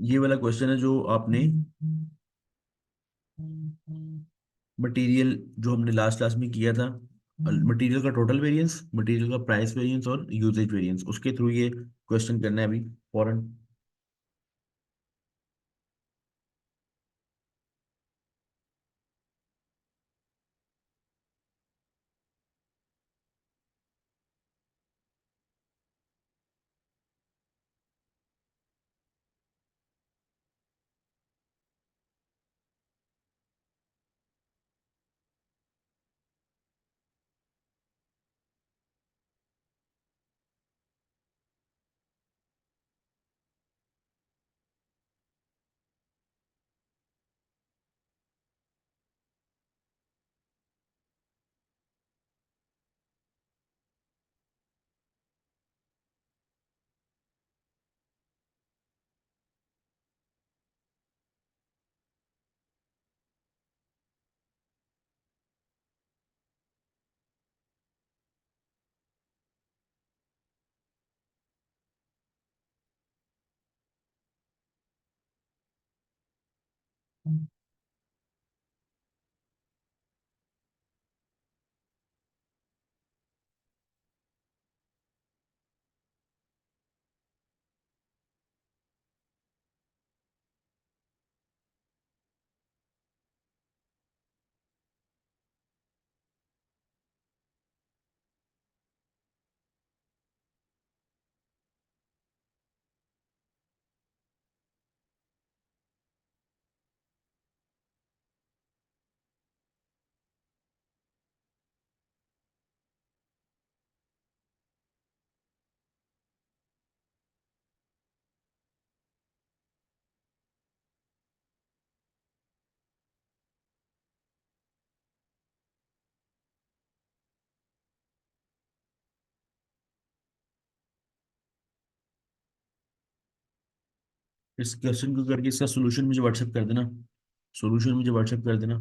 ये वाला क्वेश्चन है जो आपने मटेरियल, जो हमने लास्ट क्लास में किया था, मटेरियल का टोटल वेरिएंस, मटेरियल का प्राइस वेरिएंस और यूजेज वेरिएंस, उसके थ्रू ये क्वेश्चन करना है अभी फॉरन। इस क्वेश्चन को करके इसका सोल्यूशन मुझे व्हाट्सएप कर देना, सोल्यूशन मुझे व्हाट्सएप कर देना।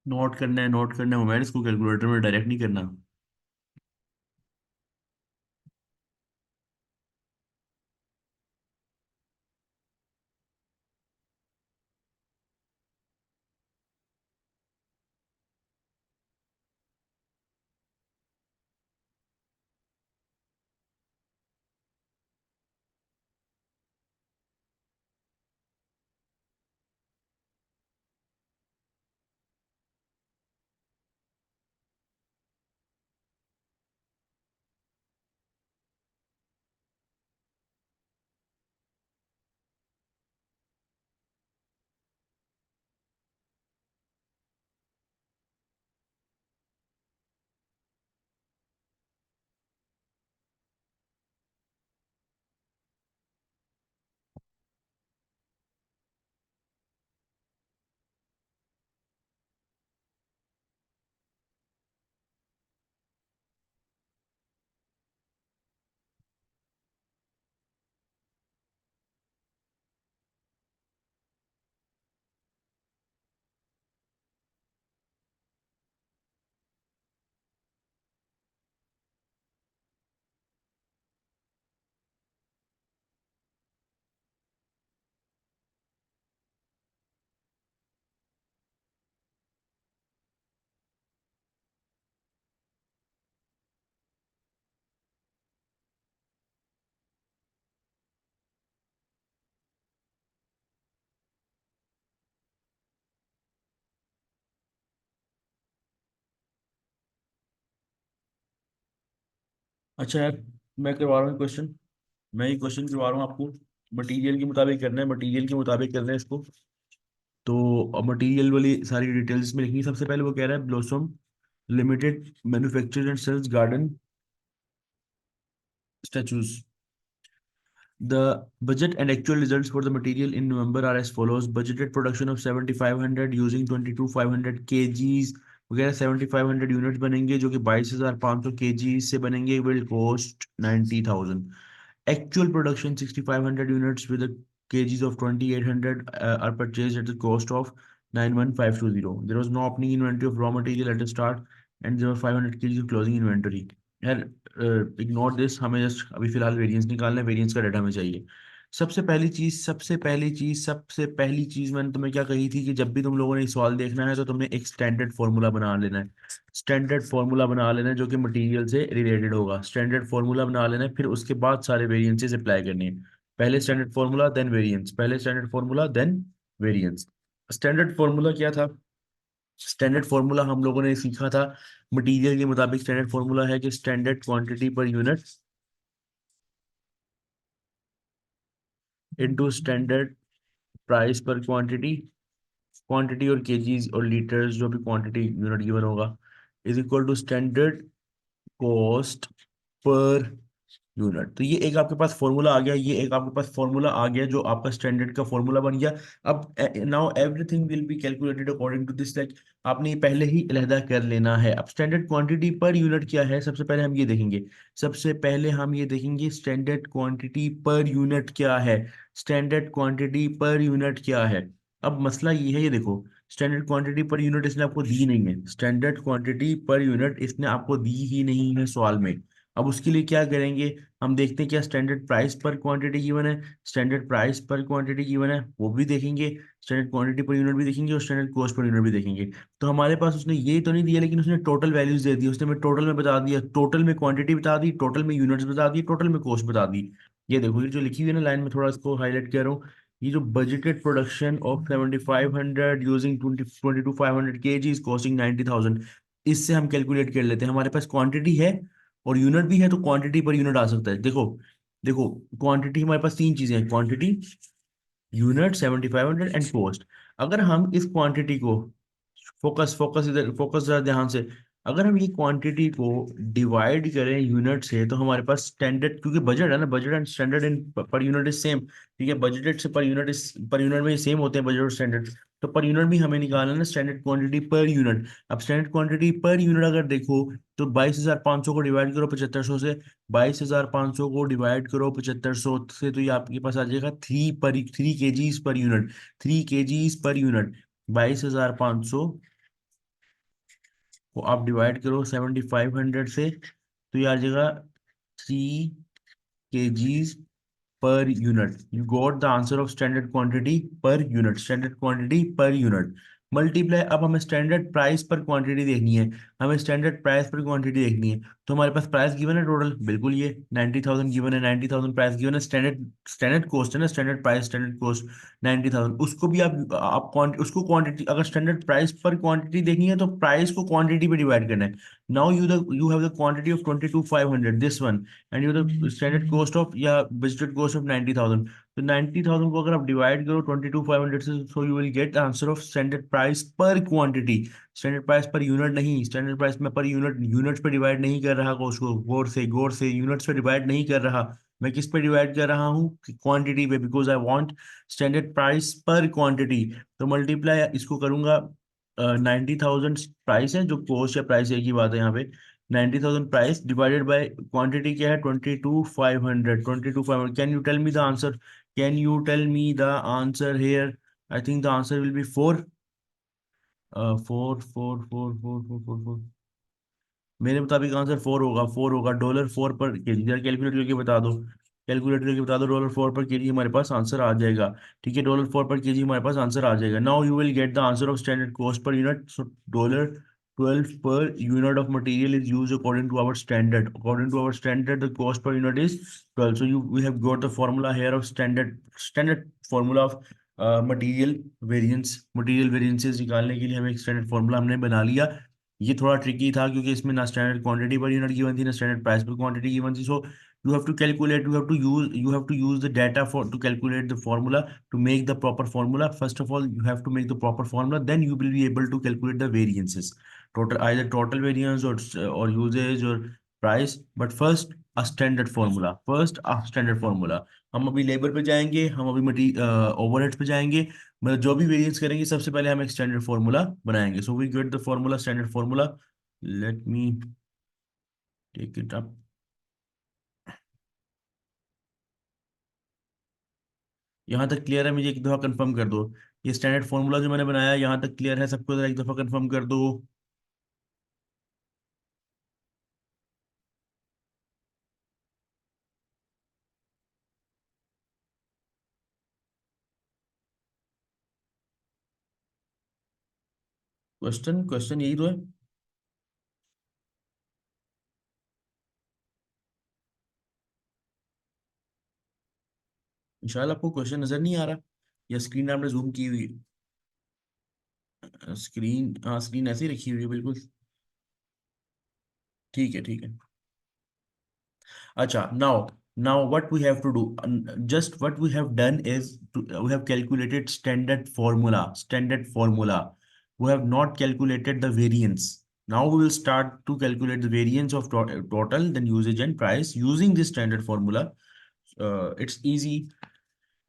नोट करना है, नोट करना है मोबाइल, इसको कैलकुलेटर में डायरेक्ट नहीं करना। अच्छा यार, मैं करवा रहा हूँ क्वेश्चन। मैं ये क्वेश्चन करवा रहा हूँ आपको। मटेरियल के मुताबिक करना है, मटेरियल के मुताबिक करना है इसको। तो मटेरियल वाली सारी डिटेल्स में लिखनी है। सबसे पहले वो कह रहा है blossom limited manufacture and sales garden statues. The budget and actual results for the material in November are as follows. Budgeted production of 7500 using 22,500 kgs वगैरह 7500 यूनिट बनेंगे जो कि 22,500 kg से बनेंगे, will cost 90,000. Actual production 6,500 units with the kgs of 2,800 are purchased at the cost of 91,520. There was no opening inventory of raw material at the start and there were 500 kgs of closing inventory. यार ignore this, हमें just अभी फिलहाल variance निकालना है, variance का data हमें चाहिए। सबसे पहली चीज मैंने तुम्हें क्या कही थी कि जब भी तुम लोगों ने सवाल देखना है तो तुमने एक स्टैंडर्ड फॉर्मूला बना लेना है। स्टैंडर्ड फॉर्मूला बना लेना है जो कि मटेरियल से रिलेटेड होगा। स्टैंडर्ड फॉर्मूला बना लेना है, फिर उसके बाद सारे वेरिएंसेस अप्लाई करने हैं। पहले स्टैंडर्ड फॉर्मूला देन वेरिएंस, पहले standard formula then variance. Standard formula क्या था? स्टैंडर्ड फॉर्मूला हम लोगों ने सीखा था मटेरियल के मुताबिक। स्टैंडर्ड फॉर्मूला है कि standard quantity per unit into standard price per quantity. Quantity और केजीज और लीटर्स जो भी क्वांटिटी यूनिट गिवन होगा is equal to standard cost per unit. तो ये एक आपके पास फॉर्मूला आ गया, ये एक आपके पास फॉर्मूला आ गया जो आपका स्टैंडर्ड का फॉर्मूला बन गया। अब now everything will be calculated according to this, like आपने ये पहले ही अलहदा कर लेना है। अब स्टैंडर्ड क्वांटिटी पर यूनिट क्या है, सबसे पहले हम ये देखेंगे। सबसे पहले हम ये देखेंगे स्टैंडर्ड क्वांटिटी पर यूनिट क्या है। स्टैंडर्ड क्वांटिटी पर यूनिट क्या है? अब मसला ये है, ये देखो, स्टैंडर्ड क्वांटिटी पर यूनिट इसने आपको दी नहीं है। स्टैंडर्ड क्वांटिटी पर यूनिट इसने आपको दी ही नहीं है सवाल में। अब उसके लिए क्या करेंगे, हम देखते हैं क्या standard price per quantity given है। Standard price per quantity given है वो भी देखेंगे, स्टैंडर्ड क्वांटिटी पर यूनिट भी देखेंगे और स्टैंडर्ड कॉस्ट पर यूनिट भी देखेंगे। तो हमारे पास उसने ये तो नहीं दिया लेकिन उसने टोटल वैल्यूज दे दी। उसने हमें टोटल में बता दिया, टोटल में क्वांटिटी बता दी, टोटल में यूनिट्स बता दी, टोटल में कॉस्ट बता दी। ये देखो, ये जो लिखी हुई है ना लाइन में, थोड़ा इसको हाईलाइट कर रहा हूँ। ये जो budgeted production of 7,500 using 22,500 kg costing 90,000, इससे हम कैलकुलेट कर लेते हैं। हमारे पास क्वांटिटी है और यूनिट भी है तो क्वांटिटी पर यूनिट आ सकता है। देखो देखो, क्वांटिटी हमारे पास तीन चीजें हैं, क्वांटिटी, यूनिट, 7,500 एंड कॉस्ट। अगर हम इस क्वांटिटी को, फोकस फोकस इधर, फोकस जरा ध्यान से, अगर हम ये क्वांटिटी को डिवाइड करें यूनिट से तो हमारे पास स्टैंडर्ड, क्योंकि बजट है ना, budget and standard in per unit is same. ठीक है, बजटेड से पर यूनिट इस, पर यूनिट में सेम होते हैं बजट और स्टैंडर्ड। तो पर यूनिट भी हमें निकालना है ना, स्टैंडर्ड क्वांटिटी पर यूनिट। अब स्टैंडर्ड क्वांटिटी पर यूनिट अगर देखो तो 22,500 को डिवाइड करो 7500 से, 22,500 को डिवाइड करो 7500 से, तो ये आपके पास आ जाएगा 3 kgs per unit. 3 kgs per unit, 22,500 को आप डिवाइड करो 7,500 से, तो ये आ जाएगा 3 kgs per unit. You got the answer of standard quantity per unit. Standard quantity per unit. Multiply, अब हमें स्टैंडर्ड प्राइस पर क्वांटिटी देखनी है। हमें स्टैंडर्ड प्राइस पर क्वांटिटी देखनी है, तो हमारे पास प्राइस गिवन है टोटल, बिल्कुल ये 90,000 गिवन है। 90,000 प्राइस गिवन है। स्टैंडर्ड स्टैंडर्ड कॉस्ट है ना, स्टैंडर्ड प्राइस स्टैंडर्ड कॉस्ट 90,000। उसको भी आप उसको क्वांटिटी, अगर स्टैंडर्ड प्राइस पर क्वांटिटी देखनी है तो प्राइस को क्वांटिटी पे डिवाइड करना है। Now you have the quantity of 22,500 this one, and you the standard cost of या बजटेड कॉस्ट ऑफ 90,000। तो 90,000 को अगर आप डिवाइड करो 22,500 से, so you will get answer of standard price per quantity. स्टैंडर price per unit नहीं, standard price में per unit, units पे डिवाइड नहीं कर रहा कॉस्ट को, गौर से यूनिट्स पे डिवाइड नहीं कर रहा। मैं किस पे डिवाइड कर रहा हूँ, क्वांटिटी पे, because I want standard price per quantity. तो मल्टीप्लाई इसको करूंगा, 90,000 प्राइस है, जो कॉस्ट या प्राइस एक ही बात है यहाँ पे। 90,000 प्राइस डिवाइडेड बाय क्वांटिटी क्या है, 22,500। 22,500, can you tell me the answer? Can you tell me the answer here? I think the answer will be 4। 4 4 4 4 4 4 4। मेरे मुताबिक आंसर 4 होगा, 4 होगा। $4 पर केजी, यार कैलकुलेटर करके बता दो, कैलकुलेटर करके बता दो। $4 पर केजी हमारे पास आंसर आ जाएगा। ठीक है, $4 पर केजी हमारे पास आंसर आ जाएगा। Now you will get the answer of standard cost per unit. So $12 per unit of material is used according to our standard. According to our standard, the cost per unit is 12. So we have got the formula here of standard formula of material variance. Material variances निकालने के लिए हमें एक standard formula हमने बना लिया। ये थोड़ा ट्रिकी था क्योंकि इसमें ना standard quantity per unit given थी ना standard price per quantity given थी. सो you have to use the data for to calculate the formula, to make the proper formula. First of all, you have to make the proper formula, then you will be able to calculate the variances, either total variance or usage or price. But first a standard formula. हम अभी labour पे जाएंगे, हम अभी overheads पे जाएंगे. मतलब जो भी वेरिएंस करेंगे सबसे पहले हम एक स्टैंडर्ड फार्मूला बनाएंगे. So we get the formula, standard formula. Let me take it up. यहाँ तक क्लियर है? मुझे एक दफा कंफर्म कर दो. ये स्टैंडर्ड फार्मूला जो मैंने बनाया यहाँ तक क्लियर है सबको? जरा एक दफा कंफर्म कर दो. क्वेश्चन क्वेश्चन यही तो है. इंशाल्लाह आपको क्वेश्चन नजर नहीं आ रहा, या स्क्रीन आपने जूम की हुई है? स्क्रीन, हाँ स्क्रीन ऐसे ही रखी हुई है बिल्कुल. ठीक है, ठीक है. Acha, now what we have to do, just what we have done is we have calculated standard formula. We have not calculated the variance. Now we will start to calculate the variance of total, then usage and price using this standard formula. It's easy.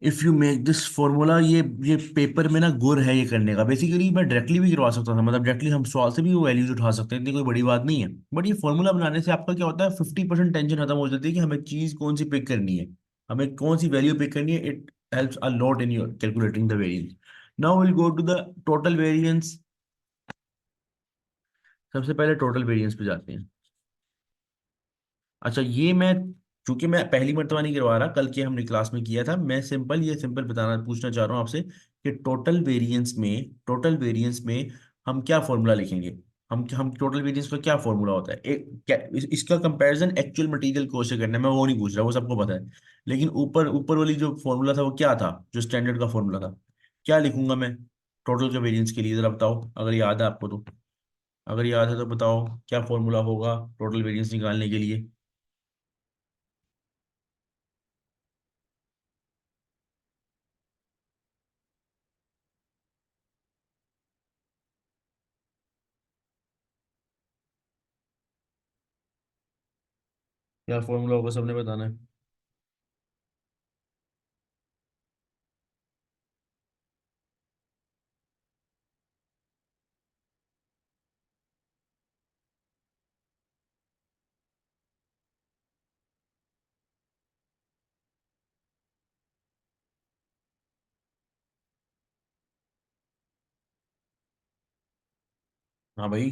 If you make this formula, ये paper में ना गुर है ये करने का. Basically मैं directly भी करवा सकता था, मतलब डायरेक्टली हम सवाल से भी वो वैल्यूज उठा सकते हैं, इतनी कोई बड़ी बात नहीं है. बट ये फॉर्मूला बनाने से आपका क्या होता है, 50% टेंशन खत्म हो जाती है कि हमें चीज कौन सी पिक करनी है, हमें कौन सी वैल्यू पिक करनी है. It helps a lot in your calculating the variance. Now will go to the total variance. सबसे पहले टोटल वेरिएंस पे जाते हैं. अच्छा, ये मैं चूंकि मैं पहली मर्तबा नहीं करवा रहा, कल के हमने क्लास में किया था, मैं सिंपल बताना पूछना चाह रहा हूँ आपसे कि टोटल वेरिएंस में हम क्या फॉर्मूला लिखेंगे. हम टोटल वेरिएंस का क्या फॉर्मूला होता है, एक क्या इसका कंपैरिजन एक्चुअल मटेरियल कॉस्ट से करना है, मैं वो नहीं पूछ रहा, वो सबको पता है. लेकिन ऊपर ऊपर वाली जो फॉर्मूला था वो क्या था, जो स्टैंडर्ड का फॉर्मूला था, क्या लिखूंगा मैं टोटल के वेरिएंस के लिए, जरा बताओ अगर याद है आपको तो. अगर याद है तो बताओ क्या फॉर्मूला होगा टोटल वेरिएंस निकालने के लिए. क्या फॉर्मूला होगा सबने बताना है. हाँ भाई.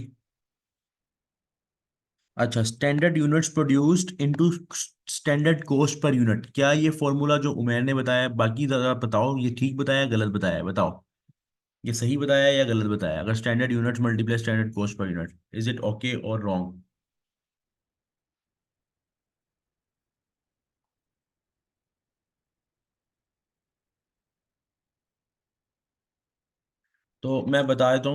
अच्छा, standard units produced into standard cost per unit. क्या ये फॉर्मूला जो उमैर ने बताया, बाकी ज़रा बताओ ये ठीक बताया गलत बताया, बताओ ये सही बताया या गलत बताया. अगर standard units multiply standard cost per unit, is it okay और रॉन्ग? तो मैं बता देता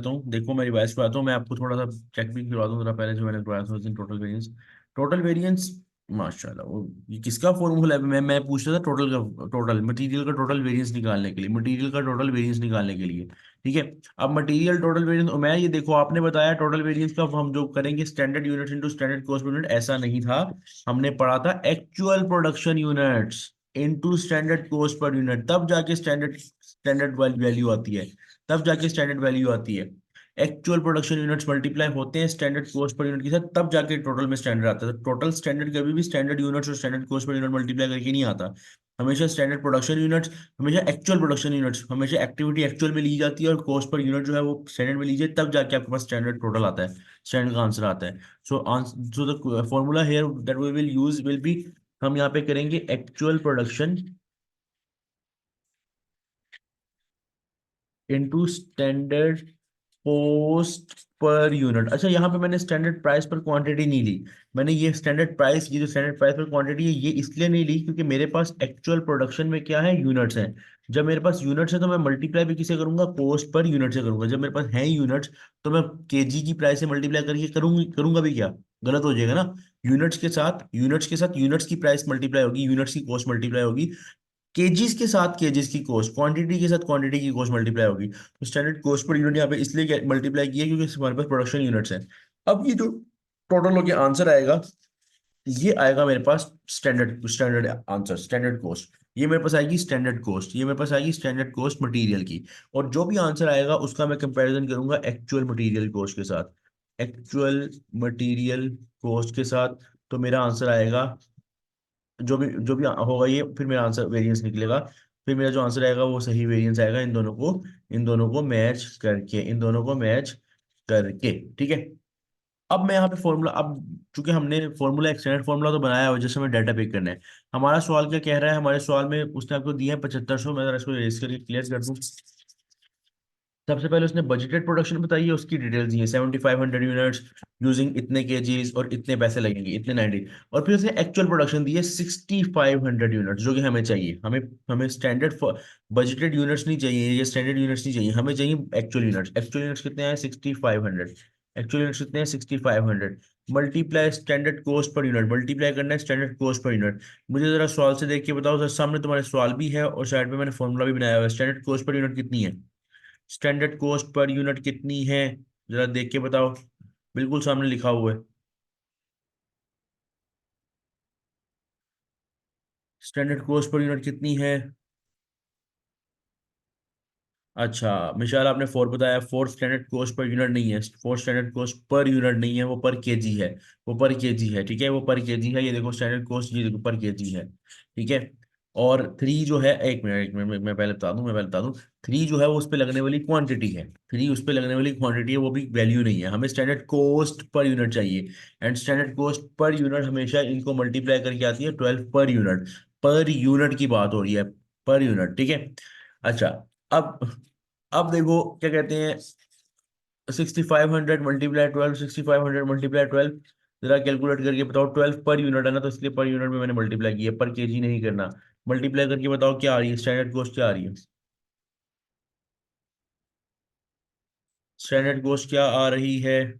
हूँ, देखो मैं रिवाइज करवाता हूँ, मैं आपको थोड़ा सा चेक भी करवा दूँ जरा पहले जो मैंने करवाया था उस दिन. टोटल वेरिएंस माशाल्लाह, वो ये किसका फॉर्मूला है? मैं पूछ रहा था टोटल का, टोटल मटेरियल का टोटल वेरिएंस निकालने के लिए, मटेरियल का टोटल वेरिएंस निकालने के लिए. ठीक है. अब मटेरियल टोटल वेरिएंस, मैं ये देखो आपने बताया टोटल वेरिएंस का हम जो करेंगे standard unit into standard cost per unit, ऐसा नहीं था. हमने पढ़ा था actual production units into standard cost per unit, तब जाके स्टैंडर्ड स्टैंडर्ड वैल्यू आती है, तब जाके स्टैंडर्ड वैल्यू आती है. एक्चुअल प्रोडक्शन यूनिट्स मल्टीप्लाई होते हैं स्टैंडर्ड कॉस्ट पर यूनिट के साथ, तब जाके टोटल में स्टैंडर्ड आता है. तो टोटल स्टैंडर्ड कभी भी स्टैंडर्ड यूनिट्स और standard cost per unit multiply करके नहीं आता. हमेशा स्टैंडर्ड प्रोडक्शन यूनिट्स, हमेशा एक्चुअल प्रोडक्शन यूनिट्स, हमेशा एक्टिविटी एक्चुअल में ली जाती है और कॉस्ट पर यूनिट जो है वो स्टैंडर्ड में लीजिए, तब जाके आपके पास स्टैंडर्ड टोटल आता है, स्टैंडर्ड का आंसर आता है. So the formula here that we will use will be, हम यहाँ पे करेंगे actual production into standard cost per unit. अच्छा, यहाँ पे मैंने स्टैंडर्ड प्राइस पर क्वांटिटी नहीं ली। मैंने ये स्टैंडर्ड प्राइस, ये जो स्टैंडर्ड प्राइस पर क्वांटिटी है, ये इसलिए नहीं ली क्योंकि मेरे पास एक्चुअल प्रोडक्शन में क्या है, यूनिट्स हैं। जब मेरे पास यूनिट्स है तो मैं मल्टीप्लाई भी किसे करूंगा, कॉस्ट पर यूनिट से करूंगा। जब मेरे पास है यूनिट्स तो मैं केजी की प्राइस से मल्टीप्लाई करके करूंगा भी क्या, गलत हो जाएगा ना। यूनिट्स के साथ यूनिट्स की प्राइस मल्टीप्लाई होगी, यूनिट्स की कॉस्ट मल्टीप्लाई होगी। केजीज के साथ केजीज की कॉस्ट, क्वांटिटी के साथ क्वांटिटी की कॉस्ट मल्टीप्लाई होगी। तो स्टैंडर्ड कॉस्ट पर यूनिट यहाँ पे इसलिए मल्टीप्लाई किया क्योंकि हमारे पास प्रोडक्शन यूनिट्स हैं। अब ये जो टोटल होके आंसर आएगा, ये आएगा मेरे पास standard standard answer, standard cost. ये मेरे पास आएगी स्टैंडर्ड कॉस्ट, ये मेरे पास आएगी स्टैंडर्ड कॉस्ट मटेरियल की। और जो भी आंसर आएगा उसका मैं कंपैरिजन करूंगा एक्चुअल मटेरियल कॉस्ट के साथ, एक्चुअल मटेरियल कॉस्ट के साथ। तो मेरा आंसर आएगा, जो भी होगा ये, फिर मेरा आंसर वेरिएंस निकलेगा। फिर मेरा जो आंसर आएगा वो सही वेरिएंस आएगा इन दोनों को मैच करके, इन दोनों को मैच करके। ठीक है। अब मैं यहाँ पे फॉर्मूला, अब चूंकि हमने फॉर्मूला, एक्सटेंडेड फॉर्मूला तो बनाया है, जैसे हमें डाटा पिक करना है। हमारा सवाल क्या कह रहा है, हमारे सवाल में उसने आपको दिया है 7500। मैं जरा इसको रेस करके क्लियर कर दूं। सबसे पहले उसने बजटेड प्रोडक्शन बताई है, उसकी डिटेल्स दी है, 7500 यूनिट्स यूजिंग इतने केजीज और इतने पैसे लगेंगे, इतने 90। और फिर उसने एक्चुअल प्रोडक्शन दी है 6500 यूनिट्स, जो कि हमें चाहिए। हमें हमें स्टैंडर्ड बजटेड यूनिट्स नहीं चाहिए, ये स्टैंडर्ड यूनिट्स नहीं चाहिए, हमें चाहिए एक्चुअल यूनिट्स। एक्चुअल यूनिट्स कितने हैं, 6500। एक्चुअल यूनिट्स कितने हैं, 6500। Multiply standard cost per unit, multiply करना है स्टैंडर्ड कॉस्ट पर यूनिट। मुझे जरा सवाल से देख के बताओ, सर सामने तुम्हारे सवाल भी है और साइड पे मैंने फॉर्मूला भी बनाया हुआ है। स्टैंडर्ड कॉस्ट पर यूनिट कितनी है, स्टैंडर्ड कॉस्ट पर यूनिट कितनी है, जरा देख के बताओ। बिल्कुल सामने लिखा हुआ है, स्टैंडर्ड कॉस्ट पर यूनिट कितनी है। अच्छा मिशाल, आपने फोर बताया, four standard cost per unit नहीं है, four standard cost per unit नहीं है, वो पर केजी है। वो पर केजी है, ठीक है, वो पर केजी है। ये देखो स्टैंडर्ड कॉस्ट, ये देखो पर केजी है, ठीक है। और थ्री जो है, एक मिनट मैं पहले बता दूं, मैं पहले बता दूं। थ्री जो है वो उस पर लगने वाली क्वांटिटी है, थ्री उस पर लगने वाली क्वांटिटी है, वो भी वैल्यू नहीं है। हमें स्टैंडर्ड कॉस्ट पर यूनिट चाहिए। And standard cost per unit हमेशा इनको मल्टीप्लाई करके आती है 12 पर यूनिट। पर यूनिट की बात हो रही है, पर यूनिट, ठीक है। अच्छा, अब अब देखो क्या कहते हैं, 6500 × 12, 6500 × 12, जरा कैलकुलेट करके बताओ। 12 पर यूनिट है ना, तो इसलिए पर यूनिट में मैंने मल्टीप्लाई किया, पर केजी नहीं करना। मल्टीप्लाई करके बताओ क्या आ रही है, स्टैंडर्ड कॉस्ट क्या आ रही है, स्टैंडर्ड कॉस्ट क्या आ रही है,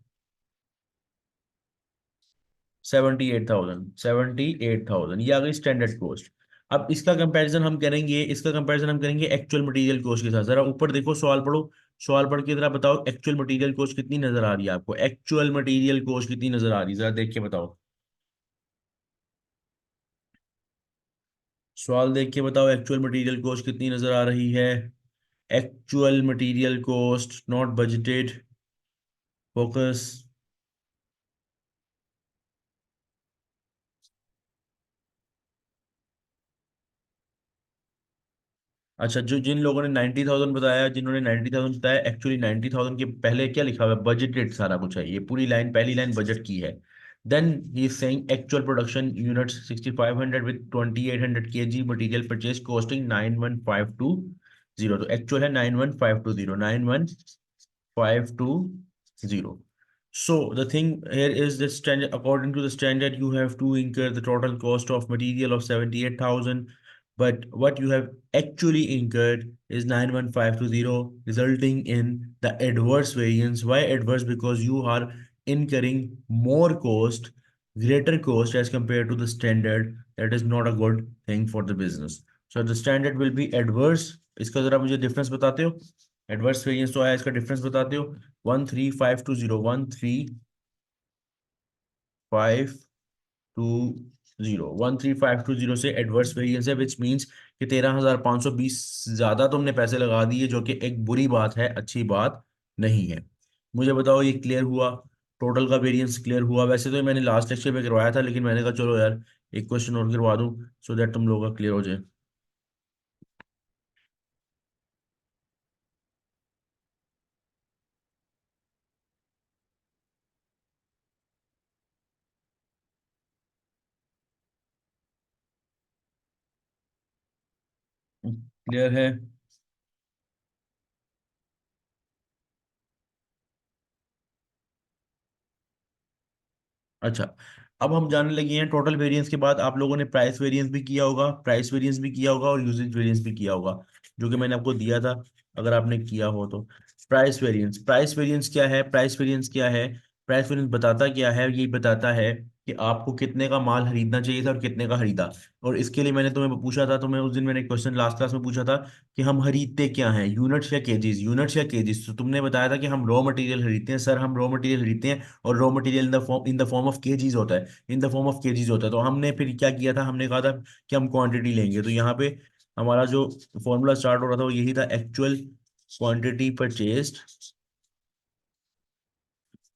78,000, 78,000, ये आ गई स्टैंडर्ड कॉस्ट। अब इसका कंपैरिजन हम करेंगे एक्चुअल मटेरियल कॉस्ट के साथ। जरा ऊपर देखो, सवाल पढ़ो, सवाल पढ़ के जरा बताओ एक्चुअल मटेरियल कॉस्ट कितनी नजर आ रही है आपको, एक्चुअल मटेरियल कॉस्ट कितनी नजर आ रही है, जरा देख के बताओ। सवाल देख के बताओ, एक्चुअल मटेरियल कॉस्ट कितनी नजर आ रही है। Actual material cost, not budgeted, focus. अच्छा, जो जिन लोगों ने 90,000 बताया, जिन्होंने 90,000 बताया, एक्चुअली 90,000 के पहले क्या लिखा हुआ है, बजटेड सारा कुछ है। ये पूरी लाइन, पहली लाइन बजट की है। Then he is saying actual production units 6500 with 2800 kg material purchase costing 91,520। तो एक्चुअल है 91,520, 91,520. So the thing here is that standard, according to the standard, you have to incur the total cost of material of 78,000, but what you have actually incurred is 91,520, resulting in the adverse variance. Why adverse? Because you are incurring more cost, greater cost as compared to the standard. That is not a good thing for the business. So the standard will be adverse. इसका जरा मुझे difference बताते हो, adverse variance तो आया, इसका difference बताते हो। 13,520, 13,520 से एडवर्स वेरिएंस है, विच मीन्स कि 13,520 ज्यादा तुमने पैसे लगा दिए, जो कि एक बुरी बात है, अच्छी बात नहीं है। मुझे बताओ ये क्लियर हुआ, टोटल का वेरिएंस क्लियर हुआ। वैसे तो ये मैंने लास्ट लेक्चर में करवाया था, लेकिन मैंने कहा चलो यार एक क्वेश्चन और करवा दूं, सो दैट तुम लोगों का क्लियर हो जाए। क्लियर है। अच्छा, अब हम जानने लगे हैं टोटल वेरिएंस के बाद आप लोगों ने प्राइस वेरिएंस भी किया होगा, प्राइस वेरिएंस भी किया होगा और यूजेज वेरिएंस भी किया होगा, जो कि मैंने आपको दिया था, अगर आपने किया हो तो। प्राइस वेरिएंस क्या है? प्राइस वेरिएंस क्या है? प्राइस वेरिएंस बताता क्या है? ये बताता है कि आपको कितने का माल खरीदना चाहिए था और कितने का खरीदा। और इसके लिए मैंने तुम्हें पूछा था, तुम्हें उस दिन मैंने क्वेश्चन लास्ट क्लास में पूछा था कि हम खरीदते क्या हैं, यूनिट्स या केजीज, यूनिट्स या केजीज। तो तुमने बताया था कि हम रॉ मटेरियल खरीदते हैं सर, हम रॉ मटेरियल खरीदते हैं, और raw material in the form of KGs होता है, in the form of KGs होता है। तो हमने फिर क्या किया था, हमने कहा था कि हम क्वांटिटी लेंगे। तो यहाँ पे हमारा जो फॉर्मूला स्टार्ट हो रहा था वो यही था, एक्चुअल क्वांटिटी परचेस्ड।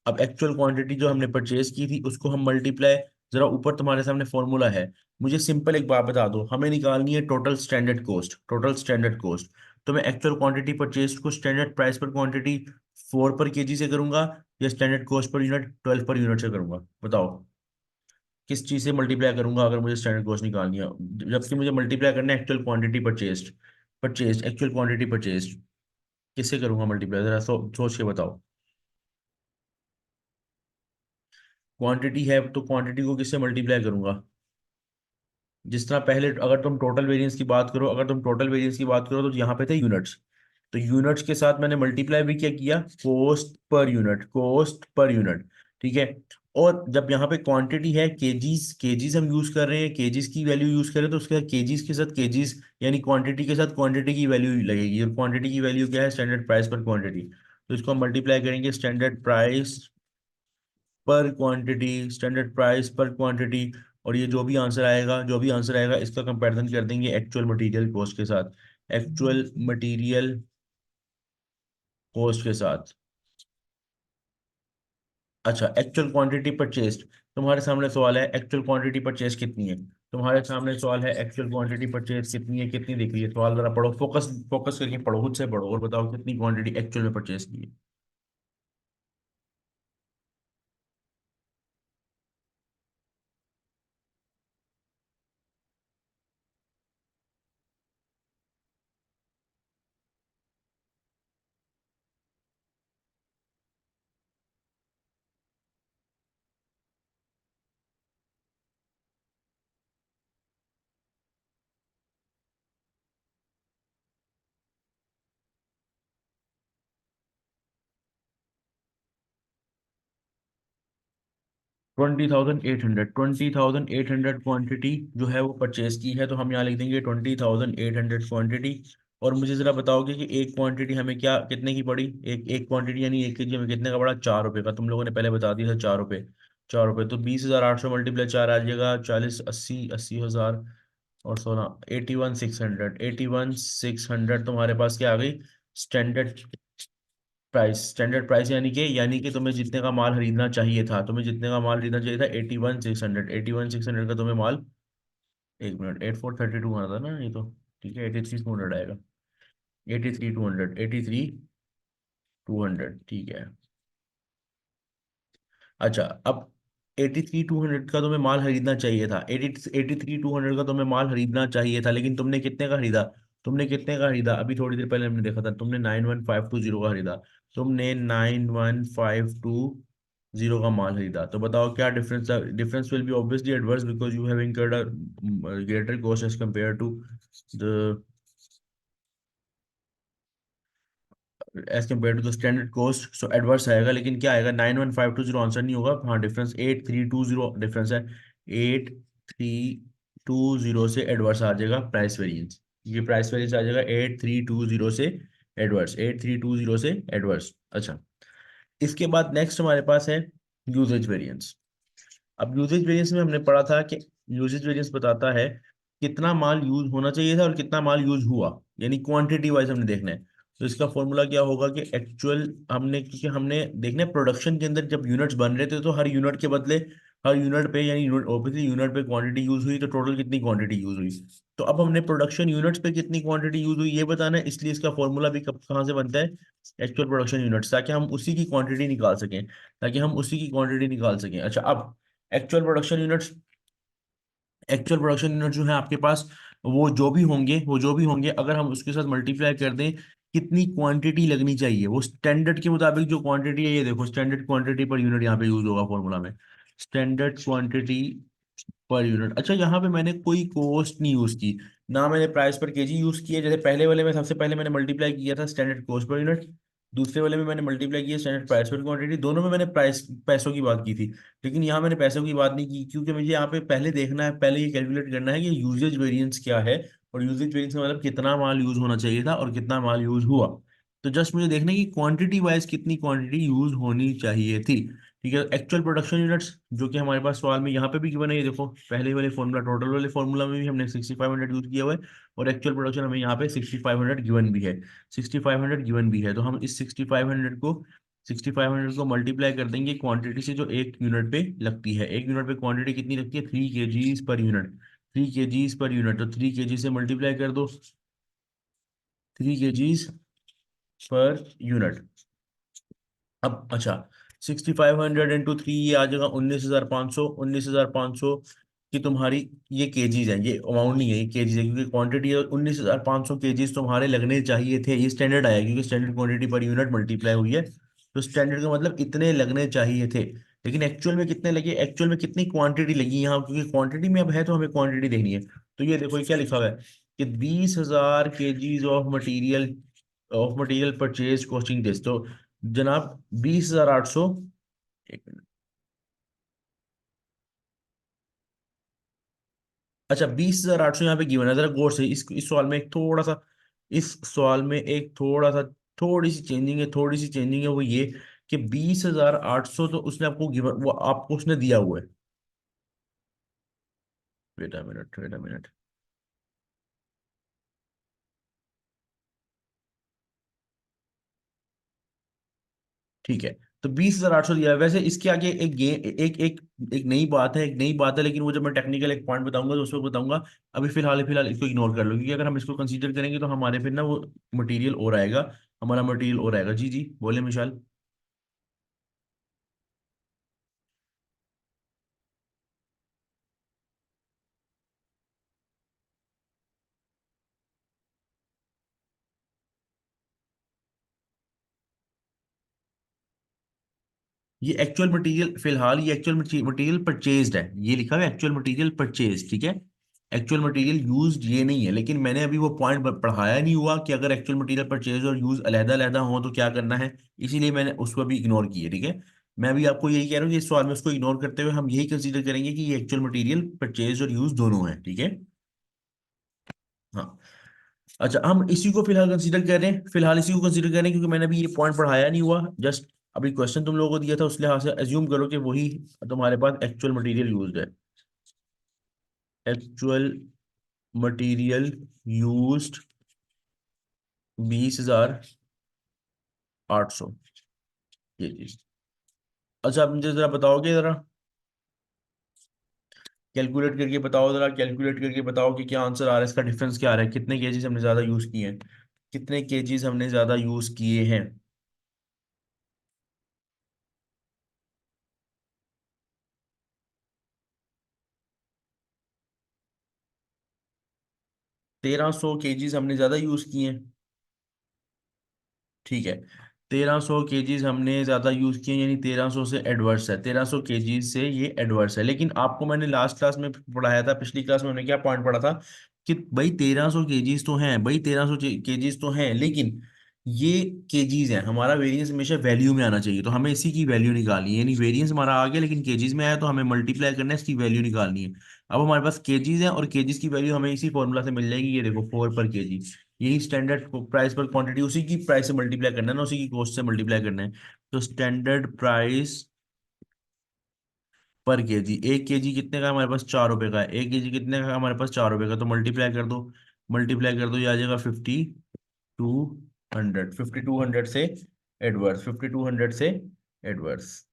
अब एक्चुअल क्वांटिटी जो हमने परचेज की थी उसको हम मल्टीप्लाई, जरा ऊपर तुम्हारे सामने फॉर्मूला है, मुझे सिंपल एक बात बता दो, हमें निकालनी है total standard cost, total standard cost. तो मैं एक्चुअल क्वांटिटी परचेज को स्टैंडर्ड प्राइस पर क्वांटिटी 4 पर केजी से करूंगा, या standard cost per unit 12 per unit से करूंगा? बताओ किस चीज से मल्टीप्लाई करूंगा अगर मुझे स्टैंडर्ड कॉस्ट निकालनी है, जबकि मुझे मल्टीप्लाई करना है actual quantity purchase, actual quantity purchase. किससे करूंगा मल्टीप्लाई, जरा सोच के बताओ। क्वांटिटी है तो क्वांटिटी को किससे मल्टीप्लाई करूंगा? जिस तरह पहले, अगर तुम टोटल वेरिएंस की बात करो, अगर तुम टोटल वेरिएंस की बात करो तो यहाँ पे थे यूनिट्स, तो यूनिट्स के साथ मैंने मल्टीप्लाई भी क्या किया, cost per unit, cost per unit. ठीक है। और जब यहाँ पे क्वांटिटी है, केजीज, केजीज हम यूज कर रहे हैं, केजीज की वैल्यू यूज कर रहे हैं, तो उसके साथ केजीज के साथ केजीज, यानी क्वांटिटी के साथ क्वांटिटी की वैल्यू लगेगी। और क्वांटिटी की वैल्यू क्या है? Standard price per quantity. तो इसको हम मल्टीप्लाई करेंगे standard price per quantity, standard price per quantity. और ये जो भी आंसर आएगा, जो भी आंसर आएगा इसका कंपैरिजन कर देंगे एक्चुअल मटेरियल कॉस्ट के साथ, एक्चुअल मटेरियल कॉस्ट के साथ। अच्छा, एक्चुअल क्वांटिटी परचेस्ड, तुम्हारे सामने सवाल है एक्चुअल क्वांटिटी परचेज कितनी है, तुम्हारे सामने सवाल है एक्चुअल क्वांटिटी परचेज कितनी है, कितनी दिख रही है? सवाल जरा पढ़ो, फोकस फोकस करके पढ़ो, खुद से पढ़ो और बताओ कितनी क्वांटिटी एक्चुअल में परचेज की है। 20,800, 20,800 क्वांटिटी जो है वो परचेज की है, तो हम यहाँ लिख देंगे 20,800 क्वांटिटी। और मुझे जरा बताओगे कि एक क्वांटिटी हमें क्या कितने की पड़ी, एक एक क्वांटिटी यानी 1 केजी हमें कितने का पड़ा? 4 रुपए का। तुम लोगों ने पहले बता दिया था 4 रुपए, 4 रुपए तो 20,800 मल्टीप्लाई 4 आ जाएगा 40, 80, 80,000 और 16, 81,600, 81,600 तुम्हारे पास क्या आ गई? Standard price. स्टैंडर्ड प्राइस यानी कि तुम्हें जितने का माल खरीदना चाहिए था, तुम्हें जितने का माल खरीदना चाहिए था 81,600, 81,600 का तुम्हें माल, 1 मिनट, 8432 आना था ना ये तो, ठीक है, 83,200 आएगा, 83,200, 83,200, ठीक है। अच्छा, अब 83,200 का तुम्हें माल खरीदना चाहिए था, 83,200 का तुम्हें माल खरीदना चाहिए था, लेकिन तुमने कितने का खरीदा? तुमने कितने का खरीदा? अभी थोड़ी देर पहले हमने देखा था, तुमने 91,520 का खरीदा, तुमने 91,520 का माल खरीदा। तो बताओ क्या difference? Difference will be obviously adverse because you have incurred a greater cost as compared to the as compare to the standard cost, so adverse आएगा। लेकिन क्या आएगा? 91,520 आंसर नहीं होगा, हाँ डिफरेंस 8,320 डिफरेंस है, 8,320 से एडवर्स आ जाएगा प्राइस वेरिएंस। ये प्राइस वेरिएंस आ जाएगा 8,320 से एडवर्स, 8,320 से एडवर्स। अच्छा, इसके बाद नेक्स्ट हमारे पास है यूजेज वेरिएंस। अब यूजेज वेरिएंस में हमने पढ़ा था कि यूजेज वेरिएंस बताता है कितना माल यूज होना चाहिए था और कितना माल यूज हुआ, यानी क्वांटिटी वाइज हमने देखना है। तो इसका फॉर्मूला क्या होगा कि एक्चुअल, हमने क्योंकि हमने देखना है प्रोडक्शन के अंदर जब यूनिट्स बन रहे थे तो हर यूनिट के बदले, हर यूनिट पे यानी यूनिट ऑब्वियसली यूनिट पे क्वांटिटी यूज हुई, तो टोटल कितनी क्वांटिटी यूज हुई। तो अब हमने प्रोडक्शन यूनिट्स पे कितनी क्वांटिटी यूज हुई ये बताना है, इसलिए इसका फॉर्मूला भी कब कहाँ से बनता है? एक्चुअल प्रोडक्शन यूनिट्स, ताकि हम उसी की क्वांटिटी निकाल सकें, ताकि हम उसी की क्वांटिटी निकाल सकें। अच्छा, अब actual production units, actual production unit जो है आपके पास, वो जो भी होंगे अगर हम उसके साथ मल्टीप्लाई कर दें, कितनी क्वांटिटी लगनी चाहिए वो स्टैंडर्ड के मुताबिक जो क्वांटिटी है, ये देखो स्टैंडर्ड क्वांटिटी पर यूनिट यहाँ पे यूज होगा फॉर्मूला में। Standard quantity per unit. अच्छा, यहाँ पे मैंने कोई कॉस्ट नहीं यूज की, ना मैंने प्राइस पर केजी यूज किया। जैसे पहले वाले में सबसे पहले मैंने मल्टीप्लाई किया था स्टैंडर्ड कॉस्ट पर यूनिट, दूसरे वाले में मैंने मल्टीप्लाई किया स्टैंडर्ड प्राइस पर क्वांटिटी, दोनों में मैंने प्राइस पैसों की बात की थी। लेकिन यहाँ मैंने पैसों की बात नहीं की, क्योंकि मुझे यहाँ पे पहले देखना है, पहले ये कैलकुलेट करना है कि यूजेज वेरिएंस क्या है, और यूजेज वेरिएंस का मतलब कितना माल यूज होना चाहिए था और कितना माल यूज हुआ। तो जस्ट मुझे देखना है कि क्वांटिटी वाइज कितनी क्वांटिटी यूज होनी चाहिए थी। ठीक है, एक्चुअल प्रोडक्शन यूनिट्स जो कि हमारे पास सवाल में यहाँ पे भी गिवन है, ये देखो पहले वाले फॉर्मूला, टोटल वाले फॉर्मूला में भी हमने 6500 यूज किया हुआ है, और एक्चुअल प्रोडक्शन हमें यहाँ पे 6500 गिवन भी है। 6500 गिवन भी है, तो हम इस 6500 को मल्टीप्लाई कर देंगे क्वांटिटी से जो एक यूनिट पे लगती है। एक यूनिट पे क्वांटिटी कितनी लगती है? 3 kgs पर यूनिट। 3 kgs पर यूनिट, तो 3 kg से मल्टीप्लाई कर दो, 3 kgs पर यूनिट। अब अच्छा, 6500 × 3, ये आ जाएगा 19,500। 19,500 की तुम्हारी ये केजीज है, ये अमाउंट नहीं है, ये केजीज है, क्योंकि क्वांटिटी है। 19,500 केजीज तुम्हारे लगने चाहिए थे, ये स्टैंडर्ड आया क्योंकि standard quantity per unit multiply हुई है, तो स्टैंडर्ड का मतलब इतने लगने चाहिए थे। लेकिन एक्चुअल में कितने लगे, एक्चुअल में कितनी क्वांटिटी लगी यहाँ, क्योंकि क्वांटिटी में अब है तो हमें क्वांटिटी देखनी है। तो ये देखो ये क्या लिखा हुआ है कि 20,000 KGs of material purchase costing this. तो जनाब 20,800, एक मिनट, अच्छा 20,800 यहाँ पे गिवन है। जरा गौर से इस सवाल में एक थोड़ा सा, इस सवाल में एक थोड़ा सा, थोड़ी सी चेंजिंग है, थोड़ी सी चेंजिंग है, वो ये कि 20,800 तो उसने आपको गिवन, वो आपको उसने दिया हुआ है। Wait a minute, wait a minute, ठीक है। तो 20,800 दिया है। वैसे इसके आगे एक गे एक एक एक नई बात है, एक नई बात है, लेकिन वो जब मैं टेक्निकल एक पॉइंट बताऊंगा तो उसमें बताऊंगा। अभी फिलहाल इसको इग्नोर कर लो, क्योंकि अगर हम इसको कंसीडर करेंगे तो हमारे फिर ना वो मटेरियल और आएगा, हमारा मटेरियल और आएगा। जी जी बोले मिशाल। ये एक्चुअल मटेरियल परचेज्ड है, ये लिखा हुआ है एक्चुअल मटेरियल परचेज, ठीक है। एक्चुअल मटेरियल यूज्ड ये नहीं है, लेकिन मैंने अभी वो पॉइंट पढ़ाया नहीं हुआ कि अगर एक्चुअल मटेरियल परचेज और यूज अलहदा अलहदा हो तो क्या करना है, इसीलिए मैंने उसको भी इग्नोर किया, ठीक है। मैं अभी आपको यही कह रहा हूँ कि इस सवाल में उसको इग्नोर करते हुए हम यही कंसीडर करेंगे कि ये एक्चुअल मटेरियल परचेज और यूज दोनों है, ठीक है। हाँ, अच्छा हम इसी को फिलहाल कंसीडर कर रहे हैं, फिलहाल इसी को कंसीडर कर रहे हैं, क्योंकि मैंने अभी ये पॉइंट पढ़ाया नहीं हुआ, जस्ट अभी क्वेश्चन तुम लोगों को दिया था, उस लिहाज से एज्यूम करो कि वही तुम्हारे पास एक्चुअल मटेरियल यूज्ड है। एक्चुअल मटेरियल यूज्ड 20,800 ये चीज। अच्छा, आप मुझे जरा बताओगे, जरा कैलकुलेट करके बताओ, जरा कैलकुलेट करके बताओ कि क्या आंसर आ रहा है, इसका डिफरेंस क्या आ रहा है, कितने केजीज हमने ज्यादा यूज किए हैं, कितने केजीज हमने ज्यादा यूज किए हैं। 1,300 केजीज हमने ज्यादा यूज किए हैं, ठीक है। 1,300 केजीज हमने ज्यादा यूज किए, यानी 1,300 से एडवर्स है, 1,300 केजीज से ये एडवर्स है। लेकिन आपको मैंने लास्ट क्लास में पढ़ाया था, पिछली क्लास में हमने क्या पॉइंट पढ़ा था कि भाई 1,300 केजीज तो हैं, भाई 1,300 केजीज तो हैं, लेकिन ये केजीज हैं, हमारा वेरिएंस हमेशा वैल्यू में आना चाहिए, तो हमें इसी की वैल्यू निकालनी है। यानी वेरिएंस हमारा आ गया लेकिन केजीज में आया, तो हमें मल्टीप्लाई करना है, इसकी वैल्यू निकालनी है। अब हमारे पास केजीज है, और केजीज की वैल्यू हमें इसी फॉर्मूला से मिल जाएगी, ये देखो 4 पर केजी। यही स्टैंडर्ड प्राइस पर क्वांटिटी, उसी की प्राइस से मल्टीप्लाई करना है ना, उसी की कॉस्ट से मल्टीप्लाई करना है। तो स्टैंडर्ड प्राइस पर केजी, 1 केजी कितने का है हमारे पास? 4 रुपए का है। 1 केजी कितने का है हमारे पास? 4 रुपए का। तो मल्टीप्लाई कर दो, मल्टीप्लाई कर दो, ये आ जाएगा 5,200। 5,200 से एडवर्स, 5,200 से एडवर्स।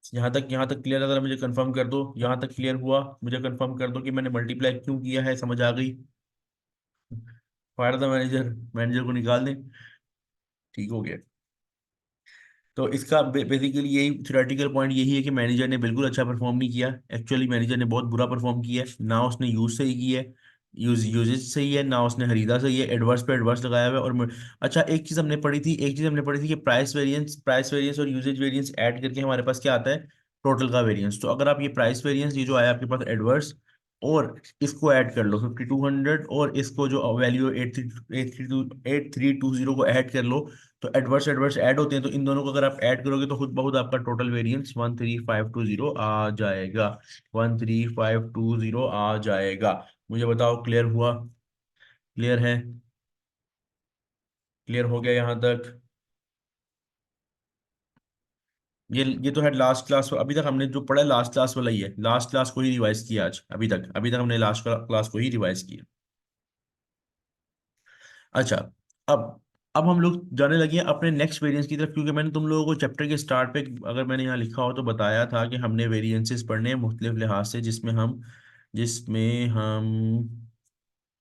यहाँ तक क्लियर है? जरा मुझे कंफर्म कर दो, यहाँ तक क्लियर हुआ? मुझे कंफर्म कर दो कि मैंने मल्टीप्लाई क्यों किया है, समझ आ गई? फायर द मैनेजर, मैनेजर को निकाल दें, ठीक हो गया। तो इसका बेसिकली यही थ्योरेटिकल पॉइंट यही है कि मैनेजर ने बिल्कुल अच्छा परफॉर्म नहीं किया, एक्चुअली मैनेजर ने बहुत बुरा परफॉर्म किया है, ना उसने यूज सही किया है, यूजेज सही है ना, उसने खरीदा सही है, एडवर्स पे एडवर्स लगाया हुआ है। और अच्छा, एक चीज हमने पढ़ी थी कि प्राइस वेरिएंस और यूजेज वेरिएंस ऐड करके हमारे पास क्या आता है, टोटल का वेरिएंस। तो अगर आप ये प्राइस वेरिएंस, ये जो आया आपके पास एडवर्स, और इसको ऐड कर लो 5200, और इसको जो वैल्यू 8320 को ऐड कर लो, तो एडवर्स एडवर्स ऐड होते हैं, तो इन दोनों को अगर आप ऐड करोगे तो खुद बहुत आपका टोटल वेरिएंस 13520 आ जाएगा। 13520 आ जाएगा। मुझे बताओ, क्लियर हुआ? क्लियर है? क्लियर हो गया यहाँ तक? ये तो है लास्ट क्लास, अभी तक हमने जो पढ़ा लास्ट क्लास वाला ही है, लास्ट क्लास को ही रिवाइज किया आज, अभी तक हमने लास्ट क्लास को ही रिवाइज किया। अच्छा, अब अब हम लोग जाने लगे हैं अपने नेक्स्ट वेरिएंस की तरफ, क्योंकि मैंने तुम लोगों को चैप्टर के स्टार्ट पे, अगर मैंने यहाँ लिखा हो तो बताया था कि हमने वेरिएंसेस पढ़ने हैं मुख्तलिफ लिहाज से, जिसमें हम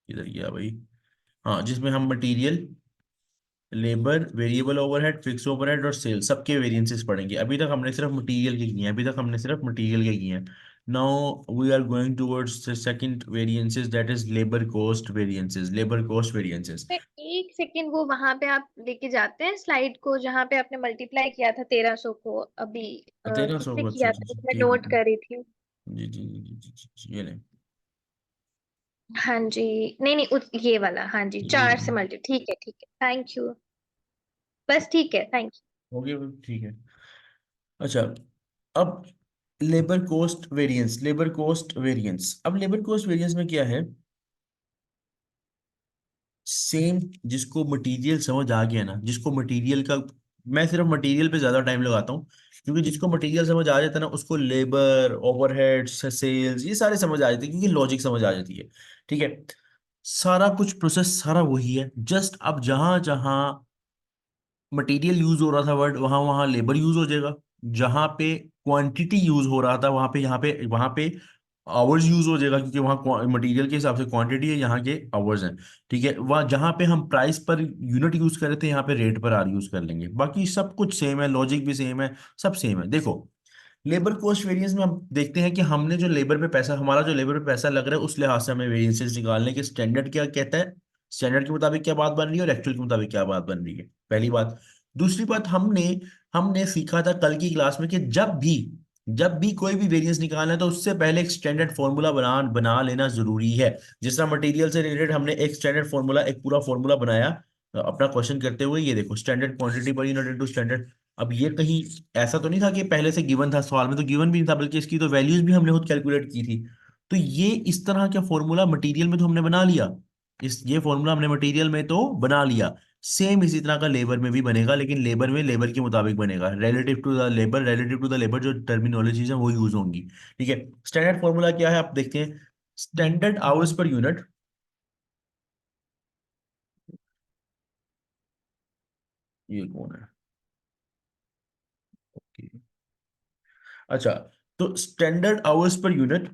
किधर गया भाई, हाँ, जिसमें हम material, labour, variable overhead, fix overhead और सेल सबके वेरिएंसेस पढ़ेंगे। अभी तक हमने सिर्फ मटेरियल के किए हैं, अभी तक हमने सिर्फ मटेरियल के किए हैं। Now we are going towards the second variances, that is labour cost variances. तो एक सेकेंड, वो वहां पे आप लेके जाते हैं स्लाइड को जहां पे आपने मल्टीप्लाई किया था 1300 को अभी, 1300 किससे अच्छा किया अच्छा था अच्छा, मैं ठीक नोट है। कर रही थी। जी जी जी जी जी, जी, ये लें। हाँ जी। नहीं नहीं, ये वाला, हाँ जी, ये 4 से मल्टी, ठीक है, थैंक यू। बस ठीक है, थैंक हो गया, ठीक है। अच्छा, अब लेबर कॉस्ट वेरिएंस में क्या है, सेम, जिसको मटेरियल समझ आ गया ना, जिसको मटेरियल का, मैं सिर्फ मटेरियल पे ज्यादा टाइम लगाता हूँ, क्योंकि जिसको मटेरियल समझ आ जाता है ना, उसको लेबर, ओवरहेड्स, सेल्स, ये सारे समझ आ जाते हैं, क्योंकि लॉजिक समझ आ जाती है। ठीक है, सारा कुछ प्रोसेस सारा वही है, जस्ट अब जहां जहां मटेरियल यूज हो रहा था वर्ड, वहां वहां लेबर यूज हो जाएगा। जहां पे क्वांटिटी यूज हो रहा था, वहां पे आवर्स यूज हो जाएगा, क्योंकि वहां मटेरियल के हिसाब से क्वांटिटी है, यहाँ के आवर्स हैं। ठीक है, वहाँ जहां पे हम प्राइस पर यूनिट यूज कर रहे थे, यहाँ पे रेट पर आर यूज कर लेंगे। बाकी सब कुछ सेम है, लॉजिक भी सेम है, सब सेम है। देखो, लेबर कॉस्ट वेरिएंस में हम देखते हैं कि हमने जो लेबर पे पैसा, हमारा जो लेबर पे पैसा लग रहा है, उस लिहाज से हमें वेरिएंसेस निकालने के स्टैंडर्ड क्या कहता है, स्टैंडर्ड के मुताबिक क्या बात बन रही है और एक्चुअल के मुताबिक क्या बात बन रही है, पहली बात। दूसरी बात, हमने हमने सीखा था कल की क्लास में कि जब भी कोई भी वेरिएंस निकालना है, तो उससे पहले एक स्टैंडर्ड फॉर्मूला बना बना लेना जरूरी है। जिस तरह मटेरियल से रिलेटेड हमने एक स्टैंडर्ड फॉर्मूला, एक पूरा फॉर्मूला बनाया अपना क्वेश्चन करते हुए, ये देखो, standard quantity per unit into standard. अब ये कहीं ऐसा तो नहीं था कि पहले से गिवन था, सवाल में तो गिवन भी नहीं था, बल्कि इसकी तो वैल्यूज भी हमने खुद कैलकुलेट की थी। तो ये इस तरह का फॉर्मूला मटेरियल में तो हमने बना लिया, ये फॉर्मूला हमने मटेरियल में तो बना लिया। सेम इसी तरह का लेबर में भी बनेगा, लेकिन लेबर में लेबर के मुताबिक बनेगा, रिलेटिव टू द लेबर जो टर्मिनोलॉजीज है वो यूज होंगी। ठीक है, स्टैंडर्ड फॉर्मूला क्या है आप देखते हैं, स्टैंडर्ड आवर्स पर यूनिट। ये कौन है? ओके, अच्छा, तो standard hours per unit,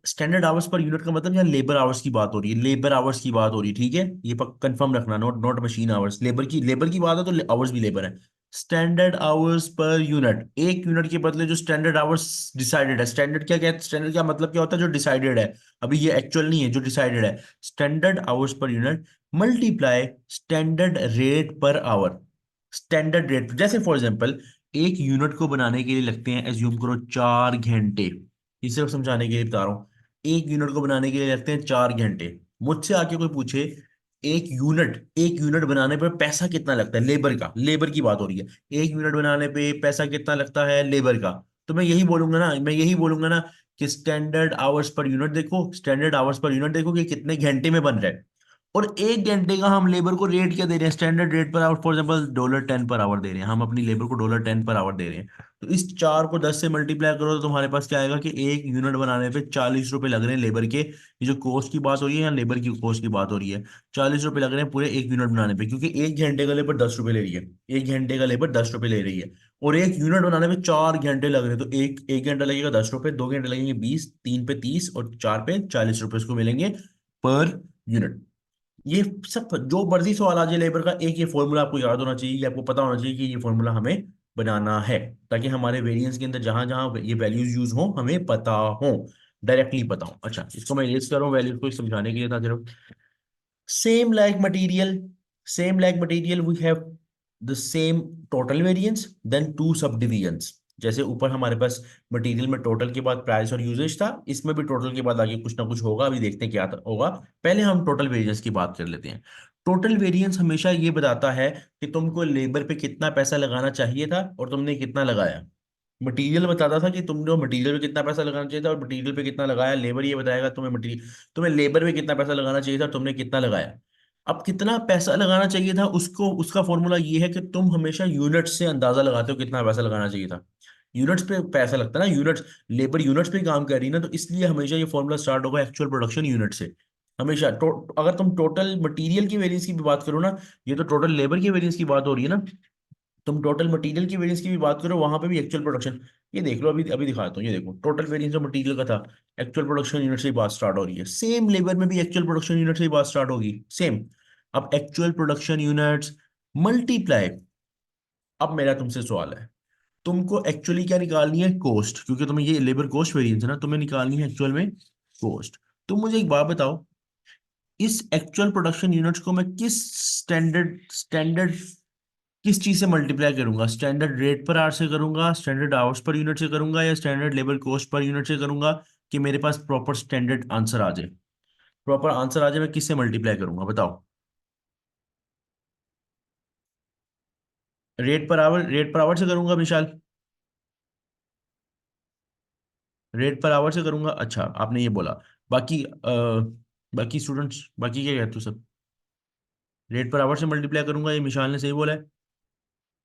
standard hours per unit का मतलब यहाँ लेबर आवर्स की बात हो रही है, लेबर आवर्स की बात हो रही है। ठीक है, ये कंफर्म रखना, note note machine hours, labour की बात है तो आवर्स भी लेबर है। स्टैंडर्ड आवर्स पर यूनिट, एक यूनिट के बदले जो स्टैंडर्ड आवर्स डिसाइडेड है, स्टैंडर्ड क्या मतलब, क्या होता है, जो डिसाइडेड है, अभी ये एक्चुअल नहीं है, जो डिसाइडेड है, standard hours per unit multiply standard rate per our. Standard rate, जैसे फॉर एग्जांपल, एक यूनिट को बनाने के लिए लगते हैं, एज्यूम करो, 4 घंटे। ये सिर्फ समझाने के लिए बता रहा हूँ, एक यूनिट को बनाने के लिए लगते हैं 4 घंटे। मुझसे आके कोई पूछे, एक यूनिट बनाने पर पैसा कितना लगता है, लेबर की बात हो रही है, एक यूनिट बनाने पे पैसा कितना लगता है लेबर का, तो मैं यही बोलूंगा ना कि स्टैंडर्ड आवर्स पर यूनिट देखो कि कितने घंटे में बन रहा है। और 1 घंटे का हम लेबर को रेट क्या दे रहे हैं, standard rate per our, for example $10 per hour दे रहे हैं, हम अपनी लेबर को $10 पर आवर दे रहे हैं। तो इस 4 को 10 से मल्टीप्लाई करो, तो तुम्हारे पास क्या आएगा कि एक यूनिट बनाने पे 40 रुपए लग रहे हैं लेबर के। ये जो कॉस्ट की बात हो रही है, या लेबर की कॉस्ट की बात हो रही है, 40 रुपए लग रहे हैं पूरे एक यूनिट बनाने पे, क्योंकि 1 घंटे का लेबर 10 रुपए ले रही है, 1 घंटे का लेबर 10 रुपए ले रही है, और एक यूनिट बनाने में 4 घंटे लग रहे हैं, तो एक एक घंटा लगेगा 10 रुपए, 2 घंटे लगेंगे 20, 3 पे 30 और 4 पे 40 रुपए उसको मिलेंगे पर यूनिट। ये सब जो मर्जी सवाल आ जाए लेबर का, एक ये फॉर्मूला आपको याद होना चाहिए, ये आपको पता होना चाहिए कि ये फॉर्मूला हमें बनाना है, ताकि हमारे वेरिएंस के अंदर जहां जहां ये वैल्यूज यूज हो हमें पता हो, डायरेक्टली पता हो। अच्छा, इसको मैं इरेज कर रहा हूँ वैल्यूज को समझाने के लिए था सिर्फ। Same like material, same like material, we have the same total variance, then two subdivisions। जैसे ऊपर हमारे पास मटेरियल में टोटल के बाद प्राइस और यूजेज था, इसमें भी टोटल के बाद आगे कुछ ना कुछ होगा, अभी देखते हैं क्या होगा। पहले हम टोटल वेरिएंस की बात कर लेते हैं। टोटल वेरिएंस हमेशा ये बताता है कि तुमको लेबर पे कितना पैसा लगाना चाहिए था और तुमने कितना लगाया। मटेरियल बताता था कि तुमने मटेरियल पे कितना पैसा लगाना चाहिए था और मटेरियल पे कितना लगाया। लेबर ये बताएगा तुम्हें मटेरियल, तुम्हें लेबर पे कितना पैसा लगाना चाहिए था, तुमने कितना लगाया। अब कितना पैसा लगाना चाहिए था उसको, उसका फॉर्मूला ये है कि तुम हमेशा यूनिट्स से अंदाजा लगाते हो कितना पैसा लगाना चाहिए था। यूनिट्स पे पैसा लगता है ना, यूनिट्स, लेबर यूनिट्स पे काम कर रही है ना, तो इसलिए हमेशा ये फॉर्मूला स्टार्ट होगा एक्चुअल प्रोडक्शन यूनिट से। हमेशा अगर तुम टोटल मटेरियल की वेरिएंस की भी बात करो ना, ये तो टोटल लेबर की वेरिएंस की बात हो रही है ना, तुम टोटल मटेरियल की वेरिएंस की भी बात करो वहां पे भी एक्चुअल प्रोडक्शन। ये देख लो, अभी अभी दिखाता हूँ, ये देखो टोटल वेरिएंस जो मटेरियल का था, एक्चुअल प्रोडक्शन यूनिट से ही बात स्टार्ट हो रही है। सेम लेबर में भी एक्चुअल प्रोडक्शन यूनिट से ही बात स्टार्ट होगी, सेम। अब एक्चुअल प्रोडक्शन यूनिट्स मल्टीप्लाई। अब मेरा तुमसे सवाल है, तुमको एक्चुअली क्या निकालनी है, कॉस्ट, क्योंकि तुम्हें ये लेबर कॉस्ट वेरिएंस है ना, तुम्हें निकालनी है एक्चुअल में कॉस्ट। तुम मुझे एक बात बताओ, इस एक्चुअल प्रोडक्शन यूनिट्स को मैं किस स्टैंडर्ड किस चीज से मल्टीप्लाई करूंगा, स्टैंडर्ड रेट पर आवर से करूंगा, स्टैंडर्ड आवर्स पर यूनिट से करूंगा, या standard labour cost per unit से करूंगा, कि मेरे पास प्रॉपर स्टैंडर्ड आंसर आ जाए। प्रॉपर आंसर आ जाए, मैं किससे मल्टीप्लाई करूंगा बताओ। रेट पर आवर से करूंगा विशाल, रेट पर आवर से करूंगा। अच्छा, आपने ये बोला। बाकी बाकी स्टूडेंट्स, बाकी क्या कहते हो सब? रेट पर आवर से मल्टीप्लाई करूंगा, ये विशाल ने सही बोला है।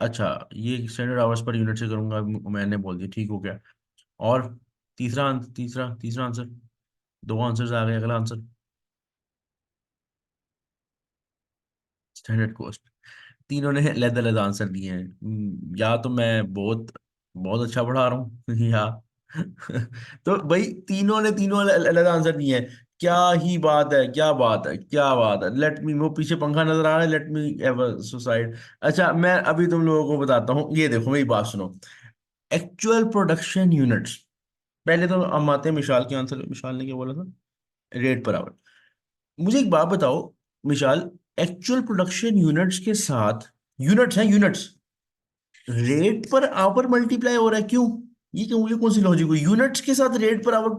अच्छा, ये स्टैंडर्ड आवर्स पर यूनिट से करूंगा, मैंने बोल दिया, ठीक हो गया। और तीसरा आंसर, दो आंसर्स आ गए, अगला आंसर स्टैंडर्ड कॉस्ट। तीनों ने अलग अलग आंसर दिए हैं। या तो मैं बहुत बहुत अच्छा पढ़ा रहा हूँ या तो भाई तीनों अलग अलग आंसर दिए हैं। क्या ही बात है, क्या बात है, क्या बात है। लेट मी, वो पीछे पंखा नजर आ रहा है, लेट मी एवर सुसाइड। अच्छा, मैं अभी तुम लोगों को बताता हूँ, ये देखो मेरी बात सुनो। एक्चुअल प्रोडक्शन यूनिट्स, पहले तो हम आते हैं मिसाल के आंसर। मिसाल ने क्या बोला था, रेट पर आवर। मुझे एक बात बताओ मिसाल, एक्चुअल प्रोडक्शन यूनिट्स के साथ, यूनिट्स हैं units, rate per our multiply हो रहा है, क्यों? ये क्यों, ये कौन सी लॉजिक हुई? यूनिट्स के साथ rate per our,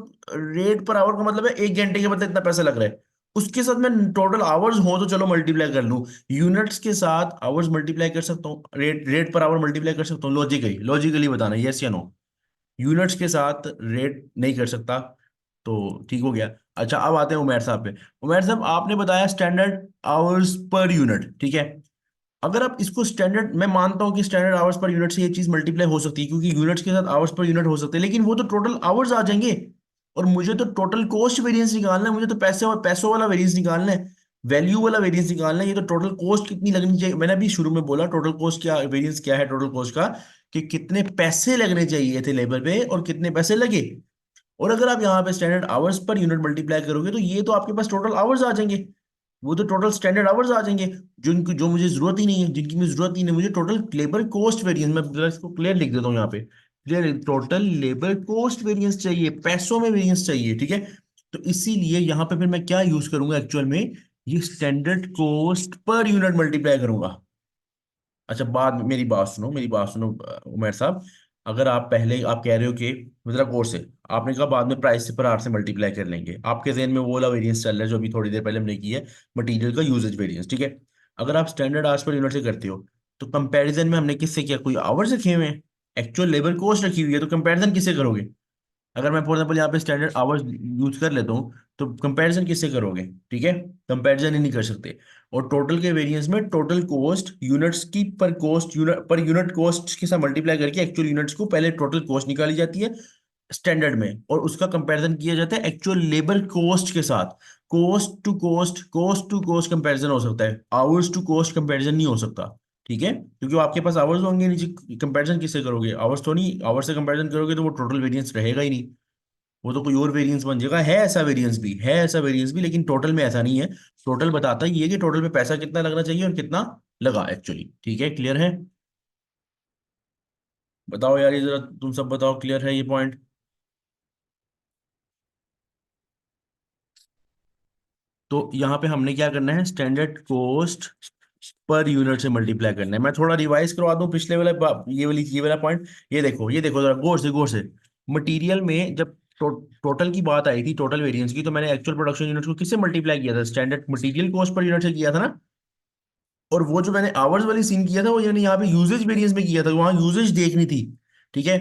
rate per our का मतलब है एक घंटे के बदले इतना पैसा लग रहा है, उसके साथ मैं टोटल आवर्स हो तो चलो मल्टीप्लाई कर लूं। यूनिट्स के साथ आवर्स मल्टीप्लाई कर सकता हूँ, रेट पर आवर मल्टीप्लाई कर सकता हूँ, लॉजिकली लॉजिकली बताना यस या नो। यूनिट्स के साथ रेट नहीं कर सकता, तो ठीक हो गया। अच्छा, अब आते हैं उमेर साहब पे। उमेर साहब, आपने बताया स्टैंडर्ड आवर्स पर यूनिट, ठीक है। अगर आप इसको स्टैंडर्ड, मैं मानता हूं कि स्टैंडर्ड आवर्स पर यूनिट से ये चीज मल्टीप्लाई हो सकती है, क्योंकि यूनिट्स के साथ आवर्स पर यूनिट हो सकते हैं, लेकिन वो तो टोटल आवर्स आ जाएंगे। और मुझे तो टोटल कॉस्ट वेरिएंस निकालना है, मुझे तो पैसे और पैसों वाला वेरिएंस निकालना है, वैल्यू वाला वेरिएंस निकालना है। ये तो टोटल कॉस्ट कितनी लगनी चाहिए, मैंने अभी शुरू में बोला टोटल कॉस्ट क्या, वेरिएंस क्या है टोटल कॉस्ट का, कि कितने पैसे लगने चाहिए थे लेबर पे और कितने पैसे लगे। और अगर आप यहाँ पे standard hours per unit multiply करोगे तो ये तो आपके पास टोटल आवर्स आ जाएंगे, वो तो टोटल स्टैंडर्ड आवर्स आ जाएंगे, जो मुझे जरूरत ही नहीं है, जिनकी मुझे जरूरत ही नहीं है। मुझे टोटल लेबर कॉस्ट वेरिएंस, मैं जरा इसको क्लियर लिख देता हूँ यहाँ पे, clear, total labour cost variance चाहिए, पैसों में वेरिएंस चाहिए, ठीक है। तो इसीलिए यहाँ पे फिर मैं क्या यूज करूंगा एक्चुअल में, ये standard cost per unit multiply करूंगा। अच्छा, बाद में मेरी बात सुनो, मेरी बात सुनो उमर साहब। अगर आप पहले आप कह रहे हो कि मेरा कोर्स है, आपने कहा बाद में प्राइस से पर आर से मल्टीप्लाई कर लेंगे, आपके जहन में वो वाला वेरिएंस चल रहा है जो अभी थोड़ी देर पहले हमने की है, मटेरियल का यूजेज वेरिएंस, ठीक है। अगर आप स्टैंडर्ड आवर्स पर यूनिट से करते हो, तो कंपैरिजन में हमने किससे किया, कोई आवर्स रखे हुए हैं, एक्चुअल लेबर कॉस्ट रखी हुई है, तो कंपैरिजन किससे करोगे? अगर मैं फॉर एग्जाम्पल यहाँ पे स्टैंडर्ड आवर्स यूज कर लेता हूँ, तो कंपैरिजन किससे करोगे, ठीक है। कंपैरिजन ही नहीं कर सकते। और टोटल के वेरिएंस में टोटल कॉस्ट यूनिट्स की पर cost unit per unit cost के साथ मल्टीप्लाई करके एक्चुअल यूनिट्स को पहले टोटल कॉस्ट निकाली जाती है स्टैंडर्ड में, और उसका कंपैरिजन किया जाता है एक्चुअल लेबर कॉस्ट के साथ। कॉस्ट टू कॉस्ट कंपैरिजन हो सकता है, आवर्स टू कॉस्ट कंपैरिजन नहीं हो सकता, ठीक है, क्योंकि वो आपके पास आवर्स होंगे नीचे, कंपैरिजन किससे करोगे, आवर्स तो नहीं, आवर्स से कंपैरिजन करोगे तो वो टोटल वेरिएंस रहेगा ही नहीं, वो तो कोई और वेरिएंस बन जाएगा। है ऐसा वेरिएंस भी, है ऐसा वेरिएंस भी, लेकिन टोटल में ऐसा नहीं है। टोटल बताता ही है कि टोटल पे पैसा कितना लगना चाहिए और कितना लगा एक्चुअली, ठीक है, क्लियर है। बताओ यार, ये जरा तुम सब बताओ, क्लियर है ये पॉइंट? तो यहाँ पे हमने क्या करना है, स्टैंडर्ड कॉस्ट पर यूनिट से मल्टीप्लाई करना है। मैं थोड़ा रिवाइज करवा दूं पिछले वाला ये वाला पॉइंट। ये देखो जरा गौर से। मटेरियल में जब टोटल की बात आई थी, टोटल वेरिएंस की, तो मैंने एक्चुअल प्रोडक्शन यूनिट को किससे मल्टीप्लाई किया था, standard material cost per unit से किया था ना। और वो जो मैंने आवर्स वाली सीन किया था, वो यानी यहाँ पे यूजेज वेरिएंस में किया था, वहां यूजेज देखनी थी। ठीक है।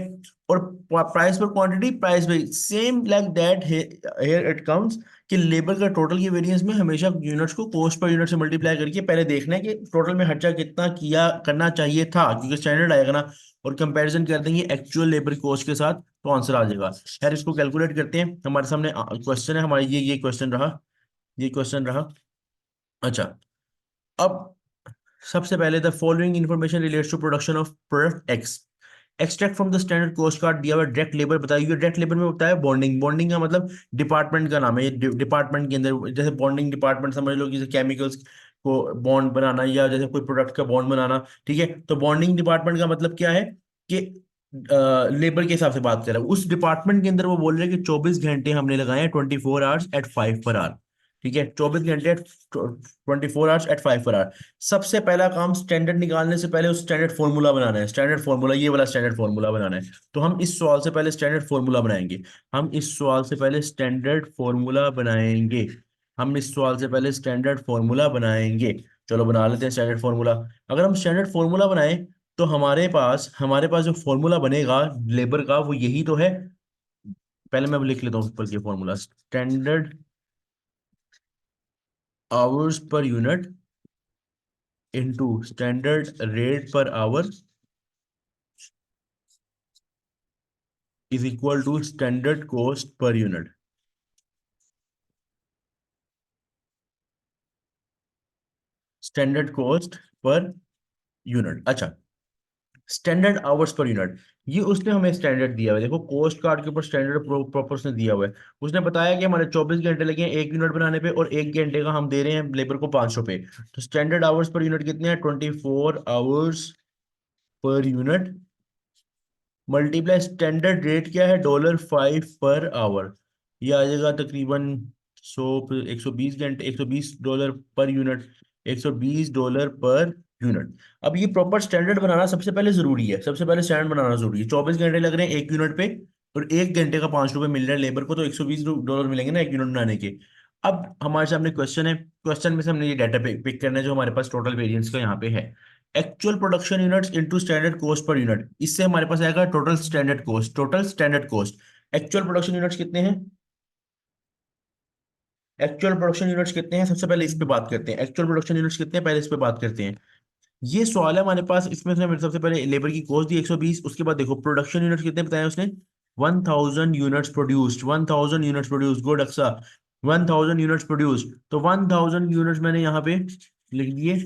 और प्राइस पर क्वांटिटी, प्राइस पे same like that, here it comes कि लेबर का टोटल की वेरिएंस में हमेशा यूनिट्स को कॉस्ट पर यूनिट से मल्टीप्लाई करके पहले देखना है कि टोटल में खर्चा कितना किया करना चाहिए था, क्योंकि स्टैंडर्ड आएगा ना। और कंपैरिजन कर देंगे एक्चुअल लेबर कॉस्ट के साथ, तो आंसर आ जाएगा। यार इसको कैलकुलेट करते हैं, हमारे सामने क्वेश्चन है हमारे, ये क्वेश्चन रहा, ये क्वेश्चन रहा। अच्छा, अब सबसे पहले the following information relates to production of product X. Extract from the standard cost card दिया हुआ डायरेक्ट लेबर बताइए। डायरेक्ट लेबर में होता है बॉन्डिंग। बॉन्डिंग का मतलब डिपार्टमेंट का नाम है, ये डिपार्टमेंट के अंदर, जैसे बॉन्डिंग डिपार्टमेंट समझ लो, जैसे केमिकल्स को बॉन्ड बनाना या जैसे कोई प्रोडक्ट का बॉन्ड बनाना। ठीक है, तो बॉन्डिंग डिपार्टमेंट का मतलब क्या है कि लेबर के हिसाब से बात कर रहा है उस डिपार्टमेंट के अंदर। वो बोल रहे हैं कि 24 घंटे हमने लगाए हैं, 24 आवर्स एट 5 पर आवर। ठीक है, 24 घंटे 24 आवर्स एट 5 पर आवर। सबसे पहला काम स्टैंडर्ड निकालने से पहले उस स्टैंडर्ड फॉर्मूला बनाना है। स्टैंडर्ड फॉर्मूला, ये वाला स्टैंडर्ड फॉर्मूला बनाना है। तो हम इस सवाल से पहले स्टैंडर्ड फॉर्मूला बनाएंगे। हम इस सवाल से पहले स्टैंडर्ड फॉर्मूला बनाएंगे। हम इस सवाल से पहले स्टैंडर्ड फॉर्मूला बनाएंगे। चलो बना लेते हैं स्टैंडर्ड फॉर्मूला। अगर हम स्टैंडर्ड फॉर्मूला बनाएं, तो हमारे पास जो फॉर्मूला बनेगा लेबर का, वो यही तो है। पहले मैं लिख लेता हूँ ऊपर के formula. Standard hours per unit into standard rate per hour is equal to standard cost per unit. Standard cost per unit. अच्छा, स्टैंडर्ड आवर्स पर यूनिट, ये उसने हमें स्टैंडर्ड दिया हुआ है। देखो कॉस्ट कार्ड के ऊपर स्टैंडर्ड प्रोपोर्शन दिया हुआ है। उसने बताया कि हमारे 24 घंटे लगे हैं 1 यूनिट बनाने पे, और 1 घंटे का हम दे रहे हैं लेबर को 500 रुपये। तो स्टैंडर्ड आवर्स पर यूनिट कितने हैं, 24 hours per unit multiply standard rate क्या है, $5 पर आवर। ये आ जाएगा तकरीबन 120 घंटे, $120 पर यूनिट, $120 पर यूनिट। अब ये प्रॉपर स्टैंडर्ड बनाना सबसे पहले जरूरी है, सबसे पहले स्टैंडर्ड बनाना जरूरी है। 24 घंटे लग रहे हैं 1 यूनिट पे, और 1 घंटे का 5 रुपए मिल रहा है लेबर को, तो $120 मिलेंगे ना 1 यूनिट बनाने के। अब हमारे सामने क्वेश्चन है, क्वेश्चन में से हमने ये डाटा पिक करना है जो हमारे पास टोटल वेरिएंस का यहाँ पे है। Actual production units into standard cost per unit, इससे हमारे पास आएगा total standard cost. Total standard cost, actual production units कितने हैं, एक्चुअल प्रोडक्शन यूनिट्स कितने हैं, सबसे पहले इस पे बात करते हैं। एक्चुअल प्रोडक्शन यूनिट्स कितने हैं, पहले इस पे बात करते हैं। ये सवाल है हमारे पास, इसमें से हमें सबसे पहले लेबर की कॉस्ट दी 120। उसके बाद देखो प्रोडक्शन यूनिट्स कितने बताया उसने, 1000 units produced, 1000 units produce, good अक्सा, 1000 यूनिट्स प्रोड्यूस। तो 1000 यूनिट्स मैंने यहाँ पे लिख दिए।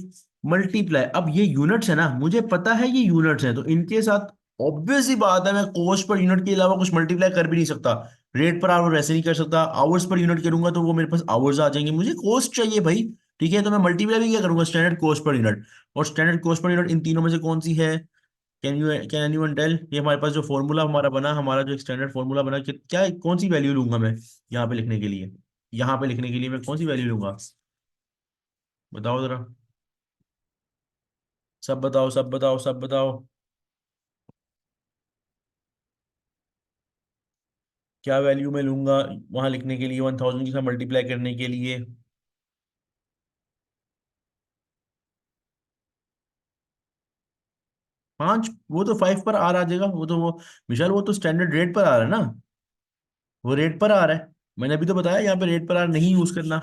मल्टीप्लाई, अब ये यूनिट्स है ना, मुझे पता है ये यूनिट्स हैं, तो इनके साथ ऑब्वियस ही बात है मैं कॉस्ट पर यूनिट के अलावा कुछ मल्टीप्लाई कर भी नहीं सकता। रेट पर आवर वैसे नहीं कर सकता, आवर्स पर यूनिट करूंगा तो वो मेरे पास आवर्स आ जाएंगे, मुझे कॉस्ट चाहिए भाई। ठीक है, तो मैं मल्टीप्लाई भी क्या करूंगा, स्टैंडर्ड कॉस्ट पर यूनिट। और standard cost per unit in तीनों में से कौन सी है, कैन एनीवन टेल? ये हमारे पास जो फॉर्मूला हमारा बना, हमारा जो स्टैंडर्ड फॉर्मूला बना, कि क्या कौन सी वैल्यू लूंगा मैं यहाँ पे लिखने के लिए, यहाँ पे लिखने के लिए मैं कौन सी वैल्यू लूंगा, बताओ जरा। सब बताओ, सब बताओ, सब बताओ। क्या वैल्यू मैं लूंगा वहां लिखने के लिए, 1000 के साथ मल्टीप्लाई करने के लिए? 5, वो तो 5 पर आर आ जाएगा, वो तो वो विशाल, वो तो स्टैंडर्ड रेट पर आ रहा है ना, वो रेट पर आ रहा है। मैंने अभी तो बताया यहाँ पे रेट पर आर नहीं यूज करना,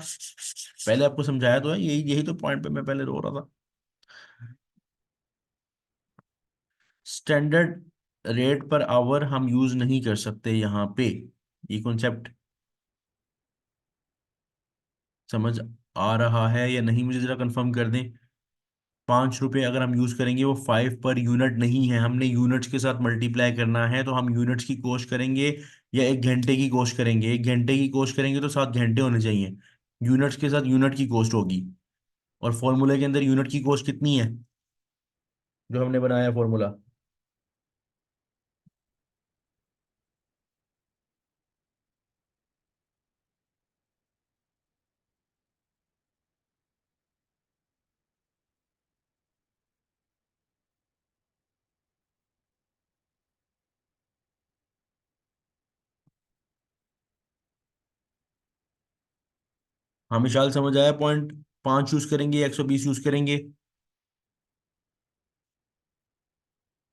पहले आपको समझाया तो है, यही यही तो पॉइंट पे मैं पहले रो रहा था। स्टैंडर्ड रेट पर आवर हम यूज नहीं कर सकते यहाँ पे, ये कॉन्सेप्ट समझ आ रहा है या नहीं, मुझे जरा कंफर्म कर दें। 5 रुपए अगर हम यूज करेंगे, वो 5 पर यूनिट नहीं है, हमने यूनिट्स के साथ मल्टीप्लाई करना है, तो हम यूनिट्स की कोश करेंगे या 1 घंटे की कोश करेंगे। 1 घंटे की कोश करेंगे तो 7 घंटे होने चाहिए, यूनिट्स के साथ यूनिट की कॉस्ट होगी। और फॉर्मूले के अंदर यूनिट की कॉस्ट कितनी है जो हमने बनाया फॉर्मूला, हाँ विशाल, समझ आया पॉइंट? 5 यूज करेंगे, 120 यूज करेंगे।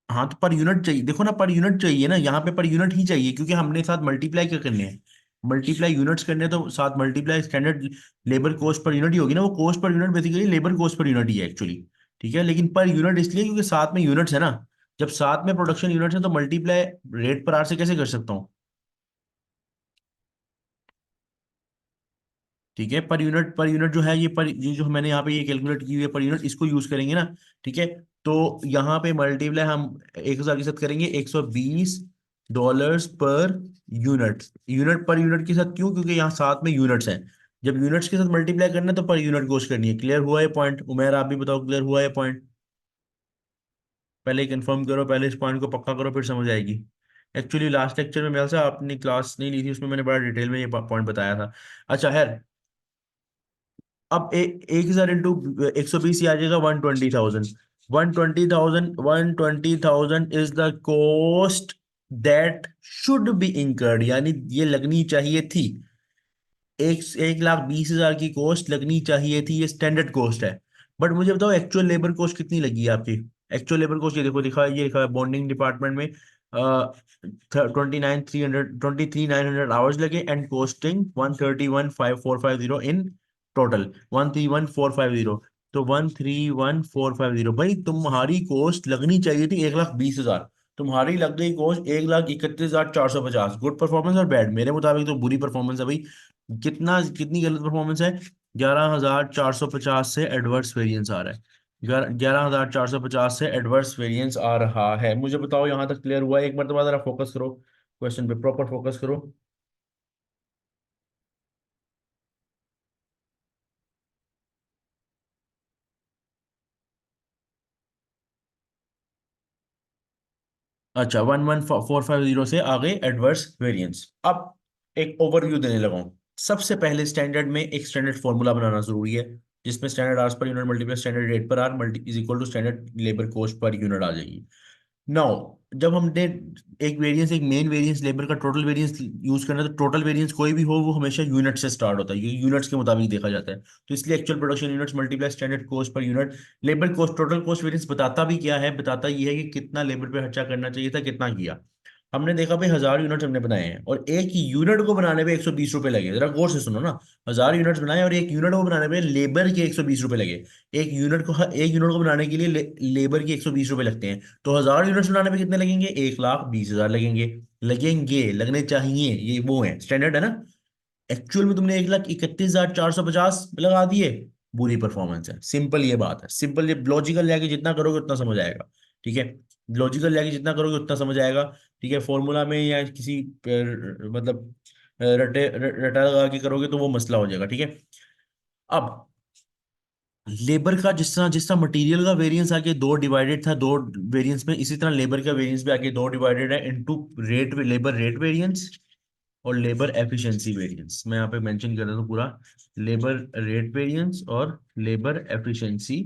हाँ तो पर यूनिट चाहिए, देखो ना, पर यूनिट चाहिए ना, यहाँ पे पर यूनिट ही चाहिए, क्योंकि हमने साथ मल्टीप्लाई क्या करने हैं, मल्टीप्लाई यूनिट्स करने हैं, तो साथ multiply standard labour cost per unit ही होगी ना, वो cost per unit basically labour cost per unit ही है एक्चुअली। ठीक है, लेकिन पर यूनिट इसलिए क्योंकि साथ में यूनिट्स है ना, जब साथ में प्रोडक्शन यूनिट्स है तो मल्टीप्लाई रेट पर आर से कैसे कर सकता हूँ? ठीक है, पर यूनिट जो है, ये जो मैंने यहाँ पे ये कैलकुलेट की हुई है पर यूनिट, इसको यूज करेंगे ना। ठीक है, तो यहाँ पे मल्टीप्लाई हम 1000 के साथ करेंगे, $120 per unit. Unit per unit के साथ क्यों? क्योंकि यहाँ साथ में यूनिट्स हैं। जब यूनिट्स के साथ मल्टीप्लाई करना है तो पर यूनिट कोस्ट करनी है। क्लियर हुआ है पॉइंट? उमेर आप भी बताओ, क्लियर हुआ है पॉइंट? पहले कंफर्म करो, पहले इस पॉइंट को पक्का करो, फिर समझ आएगी। एक्चुअली लास्ट लेक्चर में मेरे से आपने क्लास नहीं ली थी, उसमें मैंने बड़ा डिटेल में ये पॉइंट बताया था। अच्छा है, अब 1000 इंटू 120 आ जाएगा 120,000। 120,000 is the cost that should be incurred, यानी ये लगनी चाहिए थी। 1,20,000 की कॉस्ट लगनी चाहिए थी, ये स्टैंडर्ड कॉस्ट है। बट मुझे बताओ एक्चुअल लेबर कॉस्ट कितनी लगी है आपकी? एक्चुअल लेबर कॉस्ट ये देखो, लिखा है, ये लिखा है बॉन्डिंग डिपार्टमेंट में 23,900 आवर्स लगे एंड कॉस्टिंग 131,450 इन टोटल, 131,450। तो 131,450 भाई, तुम्हारी कॉस्ट लगनी चाहिए थी 1,20,000, तुम्हारी लग गई कॉस्ट 1,31,450। गुड परफॉर्मेंस और बैड? मेरे मुताबिक तो बुरी परफॉर्मेंस है भाई। कितनी गलत परफॉर्मेंस है? 11,450 से एडवर्स वेरिएंस आ रहा है। 11,450 से एडवर्स वेरिएंस आ रहा है। मुझे बताओ यहाँ तक क्लियर हुआ है? एक मरतबा जरा फोकस करो, क्वेश्चन पे प्रॉपर फोकस करो। अच्छा, 11450 से आ गए एडवर्स वेरिएंस। अब एक ओवरव्यू देने लगा हूं। सबसे पहले स्टैंडर्ड में एक स्टैंडर्ड फॉर्मूला बनाना जरूरी है, जिसमें standard hours per unit multiply standard rate per hour multi is equal to standard labour cost per unit आ जाएगी। नाउ जब हमने एक वेरिएंस, एक मेन वेरिएंस लेबर का टोटल वेरिएंस यूज करना है, तो टोटल वेरिएंस कोई भी हो वो हमेशा यूनिट से स्टार्ट होता है, ये यूनिट्स के मुताबिक देखा जाता है। तो इसलिए actual production units multiply standard cost per unit labour cost. Total cost variance बताता भी क्या है? बताता ये है कि कितना लेबर पे खर्चा करना चाहिए था, कितना किया। हमने देखा भाई 1000 यूनिट हमने बनाए हैं और एक यूनिट को बनाने पे 120 रुपए लगे। जरा गौर से सुनो ना, 1000 यूनिट्स बनाए और एक यूनिट को बनाने पे लेबर के 120 रुपए लगे। एक यूनिट को बनाने के लिए लेबर के 120 रुपए लगते हैं। तो 1000 यूनिट्स बनाने पे कितने लगेंगे? 1,20,000 लगेंगे। लगेंगे, लगने चाहिए, ये वो है स्टैंडर्ड है ना। एक्चुअल में तुमने 1,31,450 लगा दिए, बुरी परफॉर्मेंस है। सिंपल ये बात है, सिंपल। ये लॉजिकल जाके जितना करोगे उतना समझ आएगा। ठीक है, लॉजिकल जाके जितना करोगे उतना समझ आएगा। ठीक है, फॉर्मूला में या किसी मतलब रटा लगा के करोगे तो वो मसला हो जाएगा। ठीक है, अब लेबर का जिस तरह मटेरियल का वेरिएंस आगे दो डिवाइडेड था, दो वेरिएंस में, इसी तरह लेबर का वेरिएंस भी आगे दो डिवाइडेड है into rate, labour rate variance और लेबर एफिशिएंसी वेरिएंस। मैं यहाँ पे मेंशन कर देता हूँ पूरा, लेबर रेट वेरिएंस और लेबर एफिशिएंसी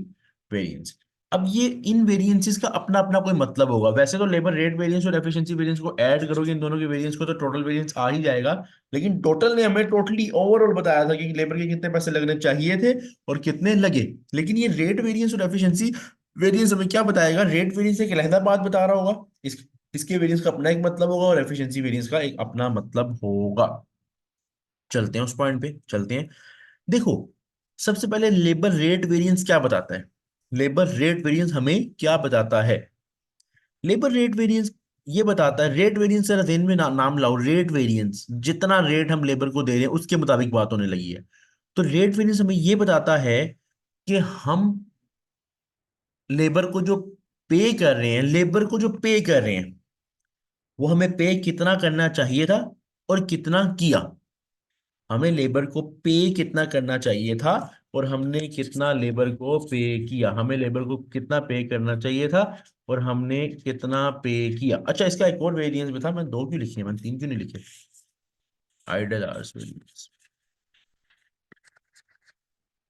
वेरिएंस। अब ये इन वेरिएंसेस का अपना अपना कोई मतलब होगा। वैसे तो लेबर रेट वेरिएंस और एफिशिएंसी वेरिएंस को ऐड करोगे इन दोनों के वेरिएंस को तो टोटल वेरिएंस आ ही जाएगा। लेकिन टोटल ने हमें टोटली ओवरऑल बताया था कि लेबर के कितने पैसे लगने चाहिए थे और कितने लगे। लेकिन ये रेट वेरिएंस और एफिशिएंसी वेरिएंस हमें क्या बताएगा? रेट वेरिएंस एक अलहदा बात बता रहा होगा, इसके वेरिएंस का अपना एक मतलब होगा और एफिशिएंसी वेरिएंस का एक अपना मतलब होगा। चलते हैं उस पॉइंट पे, चलते हैं। देखो, सबसे पहले लेबर रेट वेरिएंस क्या बताता है? लेबर रेट वेरिएंस हमें क्या बताता है? लेबर रेट वेरिएंस ये बताता है, रेट वेरिएंस जरा ध्यान में नाम लाओ, रेट वेरिएंस, जितना रेट हम लेबर को दे रहे हैं उसके मुताबिक बात होने लगी है। तो रेट वेरिएंस हमें ये बताता है कि हम लेबर को जो पे कर रहे हैं, लेबर को जो पे कर रहे हैं, वो हमें पे कितना करना चाहिए था और कितना किया। हमें लेबर को पे कितना करना चाहिए था और हमने कितना लेबर को पे किया। हमें लेबर को कितना पे करना चाहिए था और हमने कितना पे किया। अच्छा, इसका एक और वेरिएंस भी था, मैं दो क्यों लिखे, मैंने तीन क्यों नहीं लिखे? आइडल आवर्स वेरिएंस,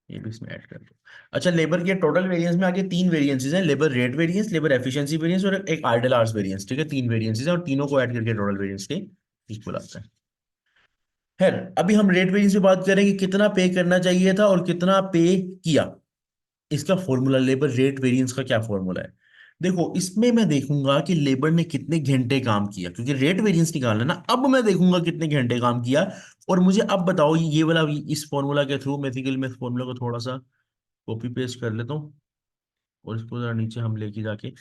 ये भी इसमें ऐड कर दो। अच्छा, लेबर के टोटल वेरिएंस में आगे तीन वेरिएंसेस हैं, labour rate variance, labour efficiency variance और एक आइडल आवर्स वेरिएंस। ठीक है, तीन वेरिएंसेस हैं और तीनों को ऐड करके टोटल वेरिएंस के इक्वल आता है। है। अभी हम रेट वेरिएंस पे बात करें कि कितना पे करना चाहिए था और कितना पे किया। इसका फॉर्मूला, लेबर रेट वेरिएंस का क्या फॉर्मूला है? देखो, इसमें मैं देखूंगा कि लेबर ने कितने घंटे काम किया, क्योंकि रेट वेरिएंस निकालना है ना। अब मैं देखूंगा कितने घंटे काम किया। और मुझे अब बताओ, ये वाला इस फॉर्मूला के थ्रू बेसिकली मैं इस फॉर्मूला को थोड़ा सा कॉपी पेस्ट कर लेता हूँ और इसको जरा नीचे हम लेके जाके।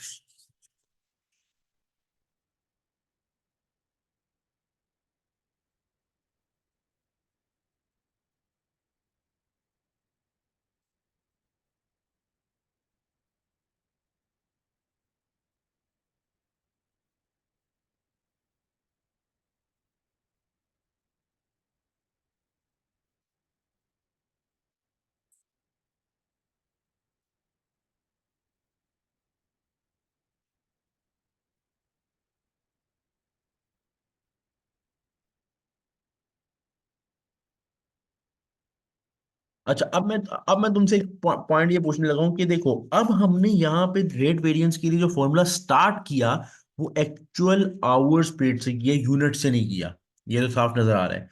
अच्छा, अब मैं तुमसे एक पॉइंट ये पूछने लगा हूं कि देखो, अब हमने यहाँ पे रेट वेरिएंस के लिए जो फॉर्मूला स्टार्ट किया, वो एक्चुअल आवर्स पेड से किया, यूनिट से नहीं किया। ये तो साफ नजर आ रहा है।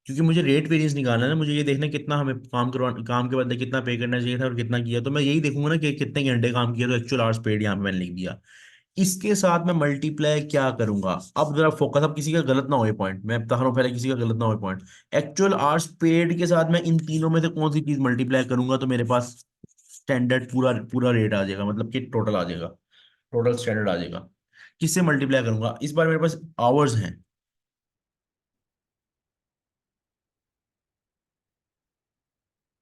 क्योंकि मुझे रेट वेरिएंस निकालना है ना, मुझे ये देखना है कितना हमें काम के बदले कितना पे करना चाहिए था और कितना किया। तो मैं यही देखूंगा ना कि कितने घंटे काम किया, तो एक्चुअल आवर्स पेड यहाँ पे मैंने लिख दिया। इसके साथ मैं मल्टीप्लाई क्या करूंगा? अब जरा फोकस, अब किसी का गलत ना हो ये पॉइंट, मैं बता रहा हूँ पहले, किसी का गलत ना हो पॉइंट। एक्चुअल आवर्स पेड के साथ मैं इन तीनों में से कौन सी चीज मल्टीप्लाई करूंगा तो मेरे पास स्टैंडर्ड पूरा पूरा रेट आ जाएगा, मतलब कि टोटल आ जाएगा, टोटल स्टैंडर्ड आ जाएगा। किससे मल्टीप्लाई करूंगा? इस बार मेरे पास आवर्स हैं।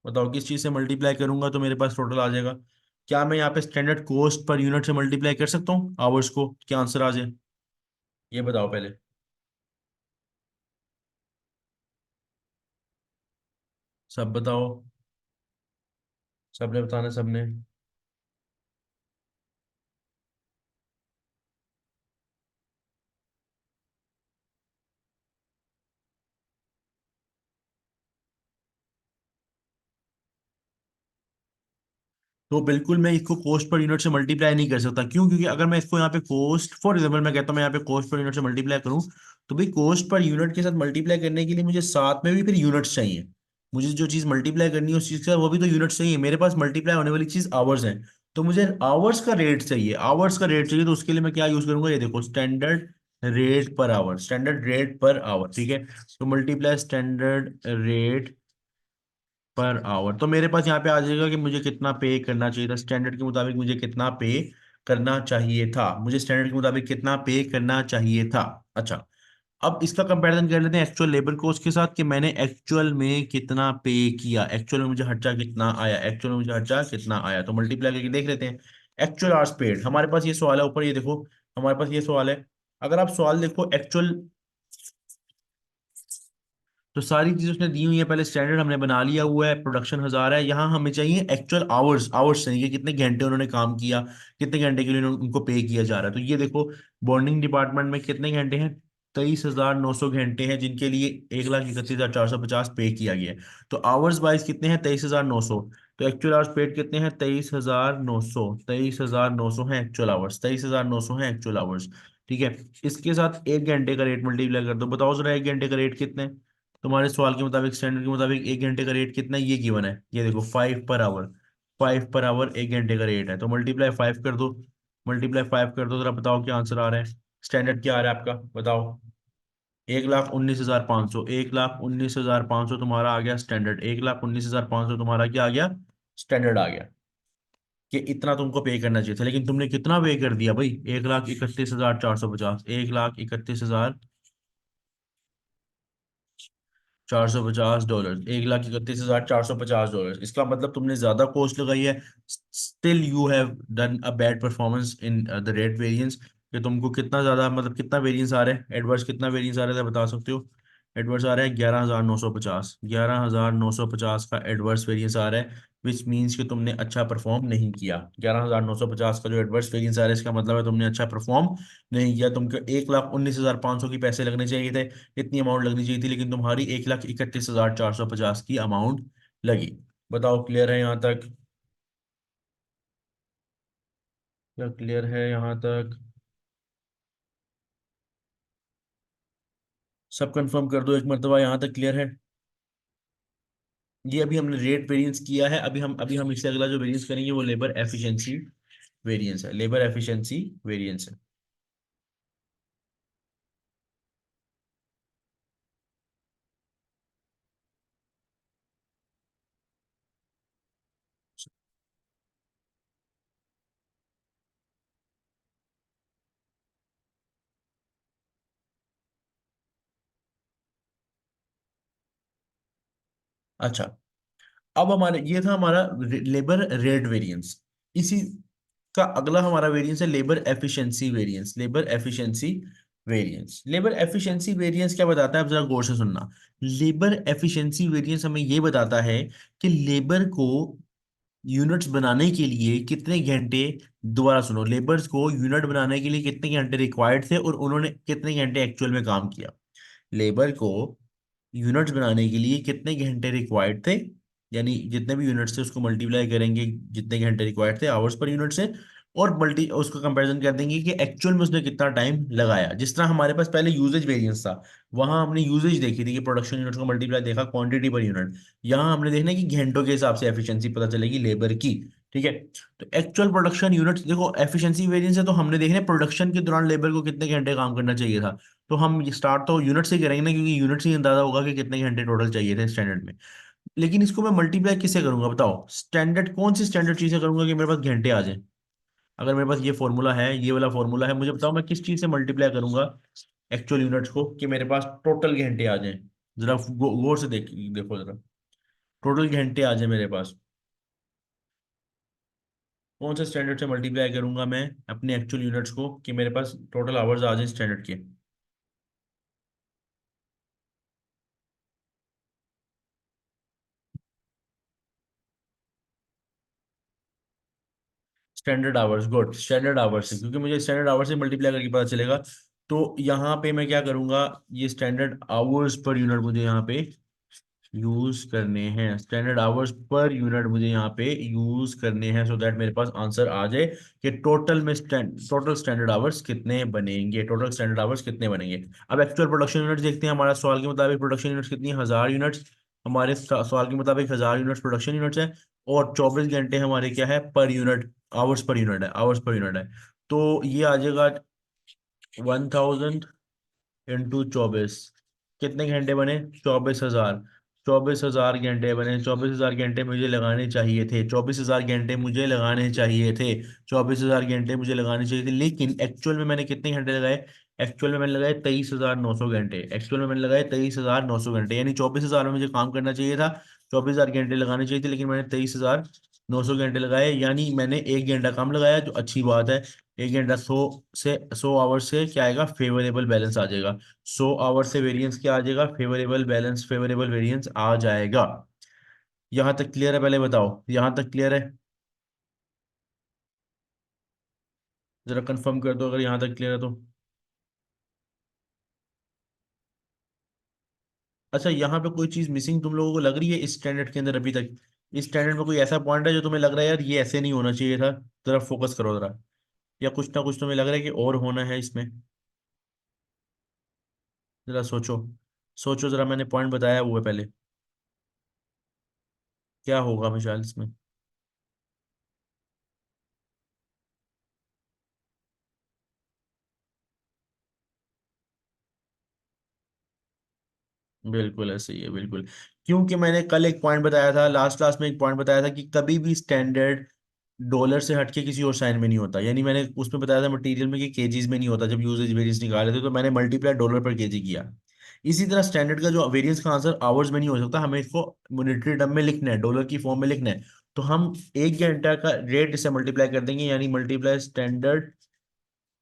बताओ किस चीज से मल्टीप्लाई करूंगा तो मेरे पास टोटल आ जाएगा। क्या मैं यहाँ पे स्टैंडर्ड कॉस्ट पर यूनिट से मल्टीप्लाई कर सकता हूँ आवर्स को? क्या आंसर आ जाए, ये बताओ पहले। सब बताओ। सबने बताना, सबने। तो बिल्कुल मैं इसको कॉस्ट पर यूनिट से मल्टीप्लाई नहीं कर सकता। क्यों? क्योंकि अगर मैं इसको यहाँ पे कॉस्ट, फॉर एग्जाम्पल मैं कहता हूँ मैं यहाँ पे कॉस्ट पर यूनिट से मल्टीप्लाई करूँ, तो भाई कॉस्ट पर यूनिट के साथ मल्टीप्लाई करने के लिए मुझे साथ में भी फिर यूनिट्स चाहिए। मुझे जो चीज़ मल्टीप्लाई करनी है उस चीज़ का वो भी तो यूनिट्स चाहिए। मेरे पास मल्टीप्लाई होने वाली चीज़ आवर्स है, तो मुझे आवर्स का रेट चाहिए, आवर्स का रेट चाहिए। तो उसके लिए मैं क्या यूज करूंगा? ये देखो, standard rate per our, standard rate per our, ठीक है। तो multiply standard rate per our, तो मेरे पास यहाँ पे आ जाएगा कि मुझे कितना पे करना चाहिए था स्टैंडर्ड के मुताबिक, मुझे कितना पे करना चाहिए था, मुझे स्टैंडर्ड के मुताबिक कितना पे करना चाहिए था। अच्छा, अब इसका कंपैरिजन कर लेते हैं एक्चुअल लेबर कॉस्ट के साथ, कि मैंने एक्चुअल में कितना पे किया, एक्चुअल में मुझे खर्चा कितना आया, एक्चुअल में मुझे खर्चा कितना आया। तो मल्टीप्लाई करके देख लेते हैं। एक्चुअल आवर्स पेड, हमारे पास ये सवाल है ऊपर, ये देखो, हमारे पास ये सवाल है। अगर आप सवाल देखो एक्चुअल, तो सारी चीजें उसने दी हुई है। पहले स्टैंडर्ड हमने बना लिया हुआ है, प्रोडक्शन 1000 है। यहाँ हमें चाहिए एक्चुअल आवर्स, आवर्स चाहिए, कितने घंटे उन्होंने काम किया, कितने घंटे के लिए उनको पे किया जा रहा है। तो ये देखो, बॉन्डिंग डिपार्टमेंट में कितने घंटे हैं? 23,900 घंटे हैं, जिनके लिए 1,31,450 पे किया गया है। तो आवर्स वाइज कितने हैं? 23,900। तो एक्चुअल आवर्स पेड कितने हैं? 23,900, 23,900 है एक्चुअल आवर्स, 23,900 है एक्चुअल आवर्स। ठीक है। इसके साथ एक घंटे का रेट मल्टीप्लाई कर दो, बताओ जरा एक घंटे का रेट कितने? तुम्हारे सवाल के मुताबिक, स्टैंडर्ड के मुताबिक एक घंटे का रेट कितना है? ये गिवन है, ये देखो, 5 पर आवर। 5 पर आवर एक घंटे का रेट है, तो मल्टीप्लाई 5 कर दो। मल्टीप्लाई 5 कर दो, जरा बताओ क्या आंसर आ रहा है। स्टैंडर्ड क्या आ रहा है आपका, बताओ। 1,19,500, 1,19,500 तुम्हारा आ गया स्टैंडर्ड, 1,19,500 तुम्हारा क्या आ गया? स्टैंडर्ड आ गया। कि इतना तुमको पे करना चाहिए था, लेकिन तुमने कितना पे कर दिया भाई? 1,31,450, 1,31,450, $450, 1,31,450। इसका मतलब तुमने ज्यादा कॉस्ट लगाई है। Still you have done a bad performance in the rate variance. कि तुमको कितना ज्यादा, मतलब कितना वेरिएंस आ रहा है एडवर्स, कितना वेरिएंस आ रहा है बता सकते हो? एडवर्स आ रहा है 11,950, 11,950 का एडवर्स वेरिएंस आ रहा है। विच मीन्स कि तुमने अच्छा परफॉर्म नहीं किया। 11,950 का जो एडवर्स वेरिएंस आ रहा है, इसका मतलब है तुमने अच्छा परफॉर्म नहीं किया। तुमको 1,19,500 की पैसे लगने चाहिए थे, इतनी अमाउंट लगनी चाहिए थी, लेकिन तुम्हारी 1,31,450 की अमाउंट लगी। बताओ क्लियर है यहाँ तक? क्या क्लियर है यहाँ तक? सब कंफर्म कर दो एक मरतबा, यहाँ तक क्लियर है? ये अभी हमने रेट वेरिएंस किया है, अभी हम इससे अगला जो वेरिएंस करेंगे वो लेबर एफिशिएंसी वेरिएंस है, लेबर एफिशिएंसी वेरिएंस है। अच्छा, अब हमारे ये था हमारा लेबर रेट वेरिएंस। इसी का अगला हमारा वेरिएंस है labour efficiency variance. Labour efficiency variance, labour efficiency variance क्या बताता है, आप जरा गौर से सुनना। लेबर एफिशिएंसी वेरिएंस हमें ये बताता है कि लेबर को यूनिट्स बनाने के लिए कितने घंटे, दोबारा सुनो, लेबर्स को यूनिट बनाने के लिए कितने घंटे रिक्वायर्ड थे और उन्होंने कितने घंटे एक्चुअल में काम किया। लेबर को यूनिट्स बनाने के लिए कितने घंटे रिक्वायर्ड थे, यानी जितने भी यूनिट्स थे उसको मल्टीप्लाई करेंगे जितने घंटे रिक्वायर्ड थे आवर्स पर यूनिट से, और मल्टी उसको कंपैरिजन कर देंगे कि एक्चुअल में उसने कितना टाइम लगाया। जिस तरह हमारे पास पहले यूजेज वेरिएंस था, वहां हमने यूजेज देखी थी कि प्रोडक्शन यूनिट्स को मल्टीप्लाई देखा क्वांटिटी पर यूनिट। यहाँ हमने देखना है कि घंटों के हिसाब से एफिशिएंसी पता चलेगी लेबर की। ठीक है, तो एक्चुअल प्रोडक्शन यूनिट्स देखो, एफिशिएंसी वेरिएंस है तो हमने देखना है प्रोडक्शन के दौरान लेबर को कितने घंटे काम करना चाहिए था। तो हम स्टार्ट तो यूनिट से ही करेंगे ना, क्योंकि यूनिट से ही अंदाजा होगा कि कितने घंटे टोटल चाहिए थे स्टैंडर्ड में। लेकिन इसको मैं मल्टीप्लाई किससे करूंगा बताओ, स्टैंडर्ड कौन सी स्टैंडर्ड चीज से करूंगा कि मेरे पास घंटे आ जाए। अगर मेरे पास ये फॉर्मूला है, ये वाला फॉर्मूला है, मुझे बताओ मैं किस चीज से मल्टीप्लाई करूंगा एक्चुअल यूनिट्स को कि मेरे पास टोटल घंटे आ जाए। जरा गौर से देखो जरा, टोटल घंटे आ जाए मेरे पास। कौन से स्टैंडर्ड से मल्टीप्लाई करूंगा मैं अपने एक्चुअल यूनिट्स को कि मेरे पास टोटल आवर्स आ जाए स्टैंडर्ड के। Standard hours, good, standard hours से, क्योंकि मुझे स्टैंडर्ड आवर्स से मल्टीप्लाई करके पता चलेगा। तो यहाँ पे मैं क्या करूंगा, ये स्टैंडर्ड आवर्स पर यूनिट मुझे यहाँ पे यूज करने हैं, स्टैंडर्ड आवर्स पर यूनिट मुझे यहाँ पे यूज करने हैं, सो दैट मेरे पास आंसर आ जाए कि टोटल में टोटल स्टैंडर्ड आवर्स कितने बनेंगे, टोटल स्टैंडर्ड आवर्स कितने बनेंगे। अब एक्चुअल प्रोडक्शन यूनिट्स देखते हैं, हमारा सवाल के मुताबिक प्रोडक्शन यूनिट्स कितनी है, 1000 यूनिट्स। हमारे सवाल के मुताबिक 1000 यूनिट्स प्रोडक्शन यूनिट्स है, और 24 घंटे हमारे क्या है per unit, hours per unit है, आवर्स पर यूनिट है। तो ये आ जाएगा 1000 × 24, कितने घंटे बने, 24,000। 24,000 घंटे बने, 24,000 घंटे मुझे लगाने चाहिए थे, 24,000 घंटे मुझे लगाने चाहिए थे, 24,000 घंटे मुझे लगाने चाहिए थे, लेकिन एक्चुअल में मैंने कितने घंटे लगाए, एक्चुअल में मैंने लगाए 23,900 घंटे, एक्चुअल में मैंने लगाए 23,900 घंटे, यानी 24,000 में मुझे काम करना चाहिए था, 24,000 घंटे लगाने चाहिए थे, लेकिन मैंने 23,900 घंटे लगाए, यानी मैंने 1 घंटा कम लगाया, जो अच्छी बात है। 1 घंटा 100 आवर से क्या आएगा, फेवरेबल बैलेंस आ जाएगा। 100 आवर से वेरिएंस क्या आ जाएगा, फेवरेबल बैलेंस, फेवरेबल वेरिएंस आ जाएगा। यहां तक क्लियर है, पहले बताओ यहां तक क्लियर है? जरा कंफर्म कर दो अगर यहां तक क्लियर है तो। अच्छा, यहाँ पे कोई चीज मिसिंग तुम लोगों को लग रही है इस स्टैंडर्ड के अंदर अभी तक? इस स्टैंडर्ड में कोई ऐसा पॉइंट है जो तुम्हें लग रहा है यार ये ऐसे नहीं होना चाहिए था? जरा फोकस करो जरा, या कुछ ना कुछ तुम्हें लग रहा है कि और होना है इसमें? जरा सोचो, सोचो जरा, मैंने पॉइंट बताया हुआ है पहले, क्या होगा विशाल इसमें? बिल्कुल ऐसे ही है, बिल्कुल। क्योंकि मैंने कल एक पॉइंट बताया था, लास्ट क्लास में एक पॉइंट बताया था कि कभी भी स्टैंडर्ड डॉलर से हटके किसी और साइन में नहीं होता, यानी मैंने उसमें बताया था मटेरियल में कि केजीज में नहीं होता, जब यूजेज वेरिएंस निकाले थे तो मैंने मल्टीप्लाई डॉलर पर केजी किया। इसी तरह स्टैंडर्ड का जो वेरिएंस का आंसर आवर्स में नहीं हो सकता, हमें इसको मॉनेटरी टर्म में लिखना है, डॉलर की फॉर्म में लिखना है। तो हम 1 घंटा का रेट से मल्टीप्लाई कर देंगे, यानी multiply standard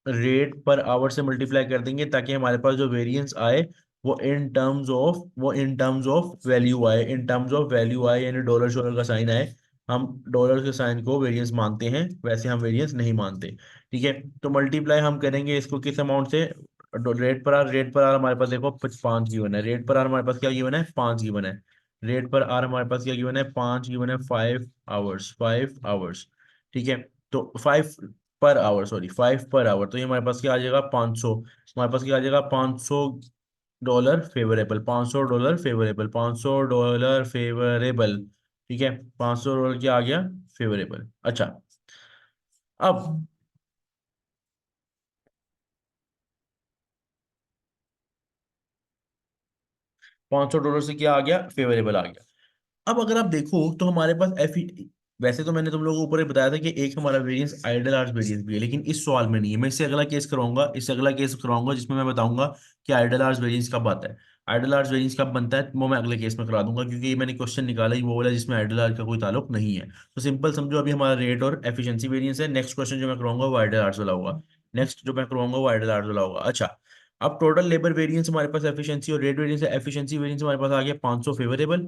rate per our से मल्टीप्लाई कर देंगे, ताकि हमारे पास जो वेरिएंस आए वो इन टर्म्स ऑफ वैल्यू आए, इन टर्म्स ऑफ वैल्यू आए, यानी डॉलर शॉलर का साइन आए। हम डॉलर के साइन को वेरिएंस मानते हैं, वैसे हम वेरिएंस नहीं मानते। ठीक है, तो मल्टीप्लाई हम करेंगे इसको किस अमाउंट से, rate per are, rate per are हमारे पास देखो 5 गिवन है, रेट पर आर हमारे पास क्या गिवन है, 5 गिवन है। रेट पर आर हमारे पास क्या गिवन है, 5 गिवन है, 5 आवर्स, 5 आवर्स। ठीक है, तो 5 per hour, sorry 5 per hour, तो ये हमारे पास क्या आ जाएगा, 500। हमारे पास क्या आ जाएगा, 500 डॉलर फेवरेबल, $500 फेवरेबल, $500 फेवरेबल। ठीक है, $500 क्या आ गया? फेवरेबल। अच्छा, अब $500 से क्या आ गया? फेवरेबल आ गया। अब अगर आप देखो तो हमारे पास एफ, वैसे तो मैंने तुम लोगों को ऊपर ही बताया था कि एक हमारा वेरिएंस आइडल आर्स वेरिएंस भी है, लेकिन इस सवाल में नहीं है। मैं इससे अगला केस करवाऊंगा, इससे अगला केस करवाऊंगा जिसमें मैं बताऊंगा कि आइडल आर्स वेरिएंस कब आता है। आइडल आर्स वेरिएंस कब बनता है वो मैं अगले केस में करा दूंगा, क्योंकि ये मैंने क्वेश्चन निकाला ही वो वाला जिसमें आइडल आर्स का कोई ताल्लुक नहीं है। तो सिंपल समझो, अभी हमारा रेट और एफिशिएंसी वेरिएंस है। नेक्स्ट क्वेश्चन जो मैं करवाऊंगा वो आइडल आर्स वाला होगा। नेक्स्ट जो मैं करवाऊंगा वो आइडल आर्स वाला होगा। अच्छा, अब टोटल लेबर वेरिएंस हमारे पास एफिशिएंसी और रेट वेरिएंस है। एफिशिएंसी वेरिएंस हमारे पास आ गया 500 फेवरेबल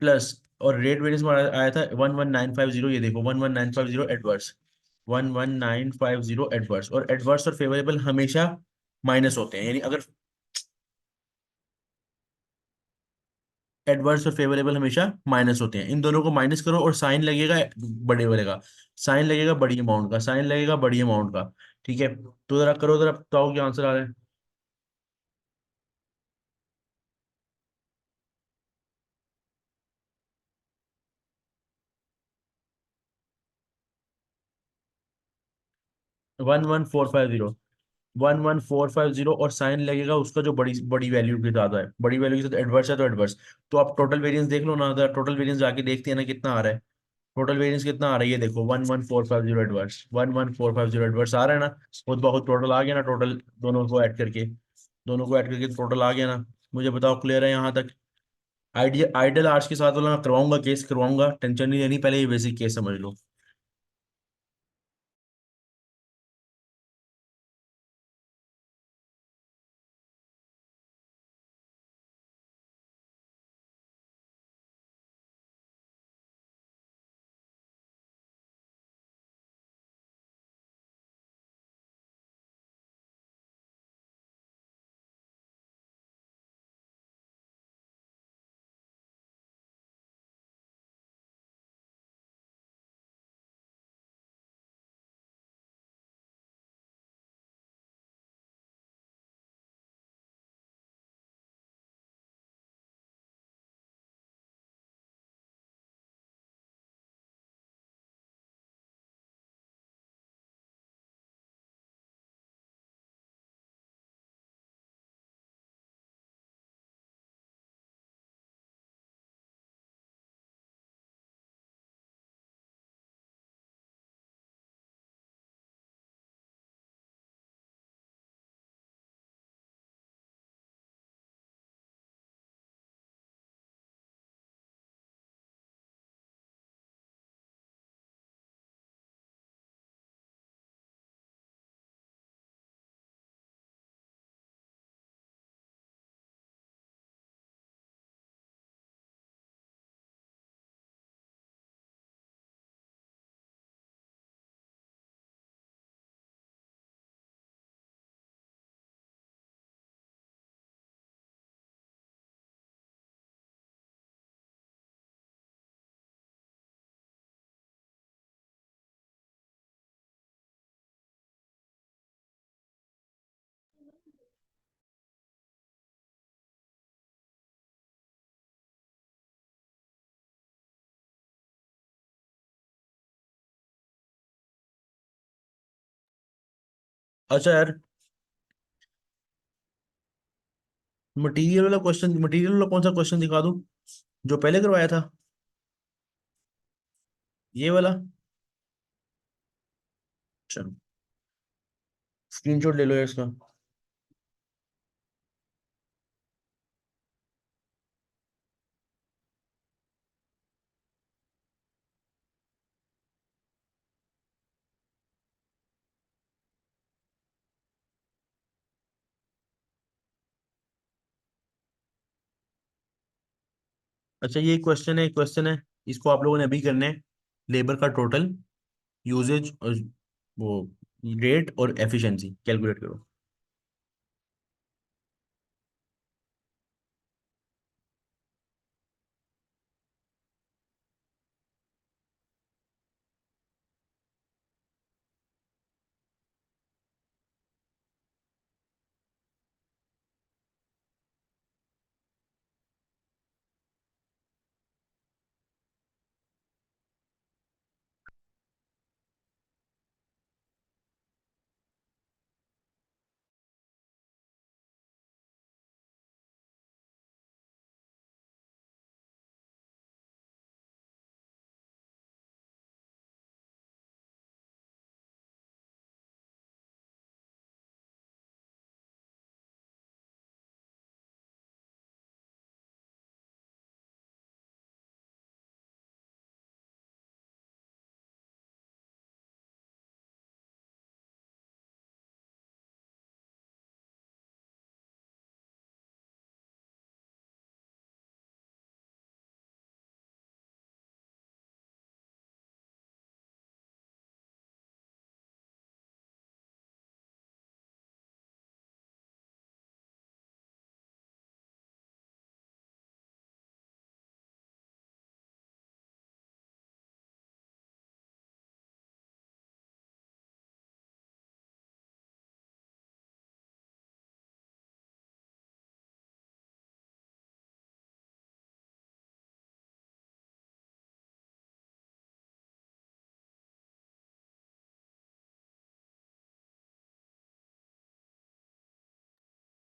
प्लस, और रेट वेरिएंस हमारा आया था 11950। ये देखो 11950 एडवर्स, 11950 एडवर्स। और एडवर्स और फेवरेबल हमेशा माइनस होते हैं, यानी अगर एडवर्स और फेवरेबल हमेशा माइनस होते हैं, इन दोनों को माइनस करो और साइन लगेगा बड़े वाले का, साइन लगेगा बड़ी अमाउंट का, साइन लगेगा बड़ी अमाउंट का। ठीक है, तो जरा करो, जरा बताओ क्या आंसर आ रहा है। 11450, 11450, और साइन लगेगा उसका जो बड़ी बड़ी वैल्यू के ज्यादा है, बड़ी वैल्यू के साथ एडवर्स है तो एडवर्स। तो आप टोटल वेरिएंस देख लो ना, टोटल वेरिएंस जाके देखते हैं ना कितना आ रहा है। टोटल वेरिएंस कितना आ रहा है ये देखो, 11450 एडवर्स, 11450 एडवर्स आ रहा है ना। खुद बहुत टोटल आ गया ना, टोटल दोनों को ऐड करके, दोनों को ऐड करके टोटल आ गया ना। मुझे बताओ क्लियर है यहाँ तक? आइडिया आइडल आर्ट्स के साथ वाला मैं करवाऊंगा, केस करवाऊंगा, टेंशन नहीं लेनी, पहले ये बेसिक केस समझ लो। अच्छा यार, मटेरियल वाला क्वेश्चन, मटेरियल वाला कौन सा क्वेश्चन दिखा दूं जो पहले करवाया था? ये वाला? चलो, स्क्रीनशॉट ले लो यार इसका। अच्छा, ये क्वेश्चन है, क्वेश्चन है, इसको आप लोगों ने अभी करना है। लेबर का टोटल यूजेज और वो रेट और एफिशिएंसी कैलकुलेट करो।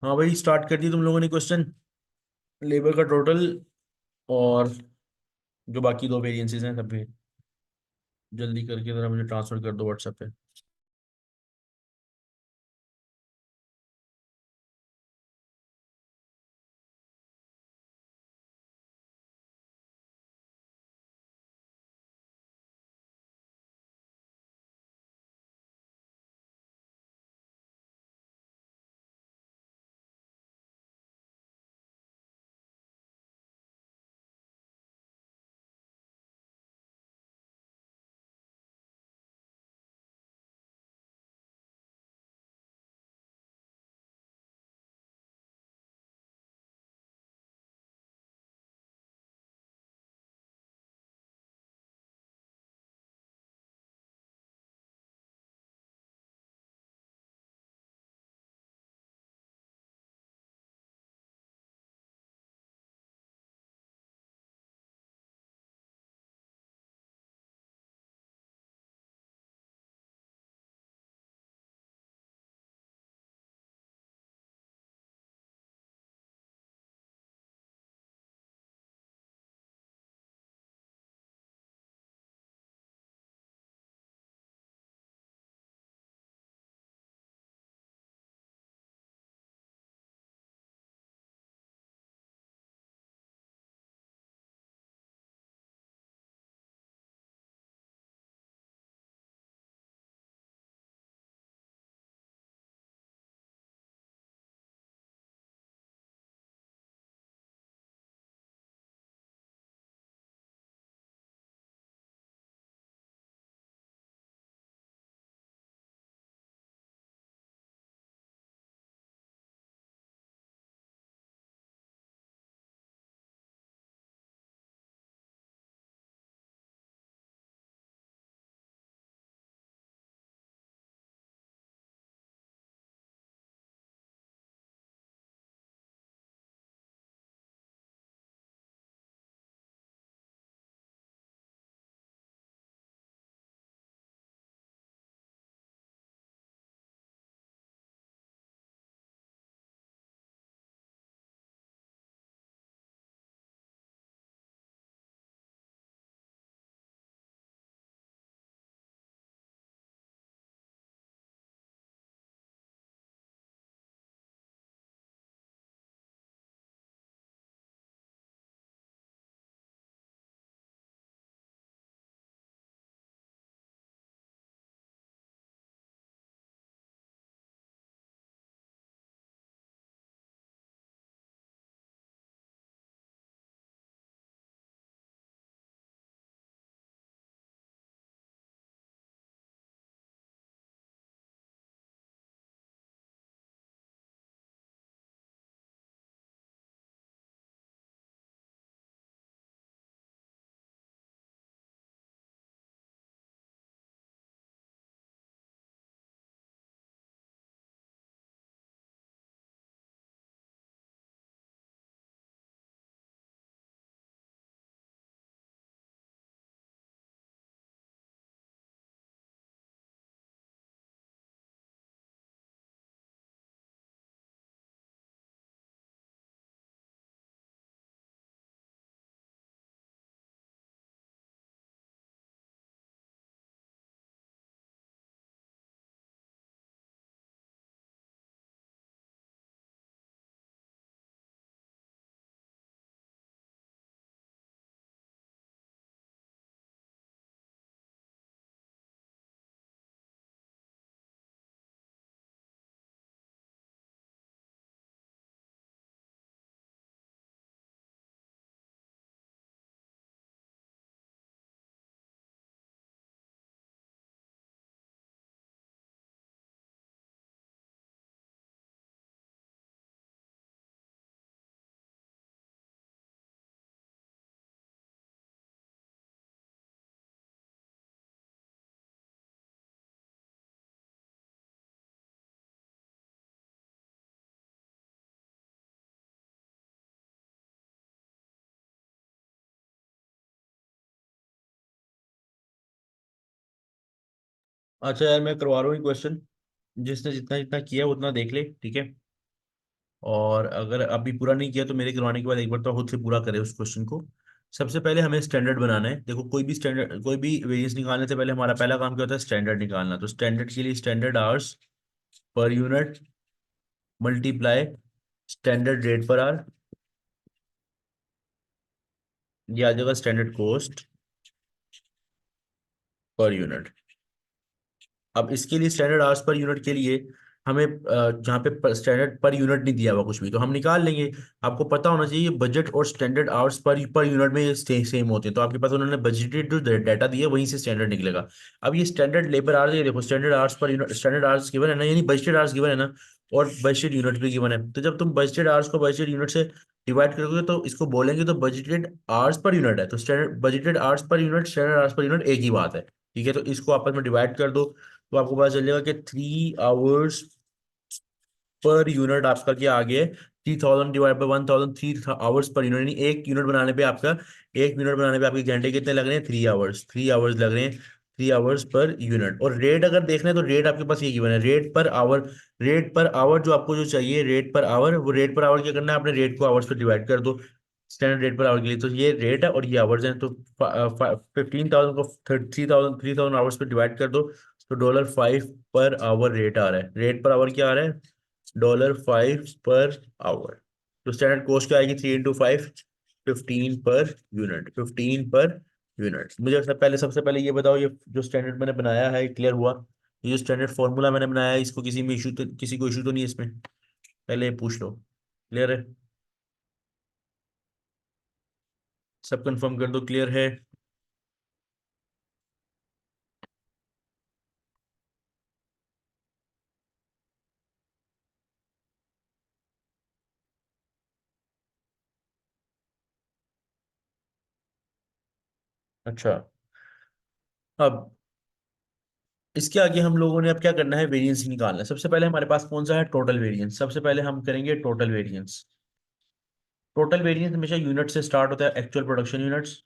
हाँ भाई, स्टार्ट कर दी तुम लोगों ने क्वेश्चन। लेबर का टोटल और जो बाकी दो वेरिएंसेस हैं सब भी जल्दी करके जरा मुझे ट्रांसफर कर दो व्हाट्सएप पे। अच्छा यार, मैं करवा रहा हूँ क्वेश्चन। जिसने जितना जितना किया है उतना देख ले, ठीक है। और अगर अभी पूरा नहीं किया तो मेरे करवाने के बाद एक बार तो खुद से पूरा करें उस क्वेश्चन को। सबसे पहले हमें स्टैंडर्ड बनाना है। देखो कोई भी स्टैंडर्ड, कोई भी वेरिएंस निकालने से पहले हमारा पहला काम क्या होता है, स्टैंडर्ड निकालना। तो स्टैंडर्ड के लिए standard hours per unit multiply standard rate per our, ये आ जाएगा स्टैंडर्ड कॉस्ट पर यूनिट। अब इसके लिए स्टैंडर्ड आवर्स पर यूनिट के लिए हमें जहाँ पे स्टैंडर्ड पर यूनिट नहीं दिया हुआ कुछ भी, तो हम निकाल लेंगे। आपको पता होना चाहिए बजट और स्टैंडर्ड आवर्स पर यूनिट में ये सेम होते हैं, तो आपके पास उन्होंने बजटेड जो डाटा दिया वहीं से स्टैंडर्ड निकलेगा। अब ये स्टैंडर्ड लेबर आवर्स, ये देखो standard hours per unit, standard hours given है ना, यानी बजटेड आवर्स गिवन है ना, और बजटेड यूनिट भी गिवन है। तो जब तुम बजटेड आवर्स को बजटेड यूनिट से डिवाइड करोगे तो इसको बोलेंगे तो बजटेड आवर्स पर यूनिट है, तो standard budgeted hours per unit standard hours per unit एक ही बात है। ठीक है, तो इसको आपस में डिवाइड कर दो, तो आपको पता चलेगा कि 3 आवर्स पर यूनिट आपका क्या आ गया है, 3000 divide by 1000, 3 hours per unit, यानी एक यूनिट बनाने पे आपका, एक मिनट बनाने पे आपके घंटे कितने लग रहे हैं, 3 आवर्स, 3 आवर्स लग रहे हैं, 3 आवर्स पर यूनिट। और रेट अगर देखना है तो रेट आपके पास ये गिवन है, rate per our. Rate per our जो आपको जो चाहिए, रेट पर आवर, वो रेट पर आवर क्या करना है, आपने रेट को आवर्स पे डिवाइड कर दो स्टैंडर्ड रेट पर आवर के लिए। तो ये रेट है और ये आवर्स हैं, तो 15,000 को 3,000 आवर्स पे डिवाइड कर दो, तो $5 पर आवर रेट आ रहा है। रेट पर आवर क्या आ रहा है, $5 पर आवर। तो स्टैंडर्ड कॉस्ट क्या आएगी, 3 × 5, 15 पर यूनिट, 15 पर यूनिट। मुझे सबसे पहले ये बताओ, ये जो स्टैंडर्ड मैंने बनाया है क्लियर हुआ? ये जो स्टैंडर्ड फॉर्मूला मैंने बनाया है, इसको किसी में इशू तो, किसी को इशू तो नहीं है इसमें? पहले ये पूछ लो, क्लियर है? सब कंफर्म कर दो, क्लियर है? अच्छा, अब इसके आगे हम लोगों ने अब क्या करना है, वेरिएंस निकालना है। सबसे पहले हमारे पास कौन सा है, टोटल वेरिएंस। सबसे पहले हम करेंगे टोटल वेरिएंस। टोटल वेरिएंस हमेशा यूनिट से स्टार्ट होता है, actual production units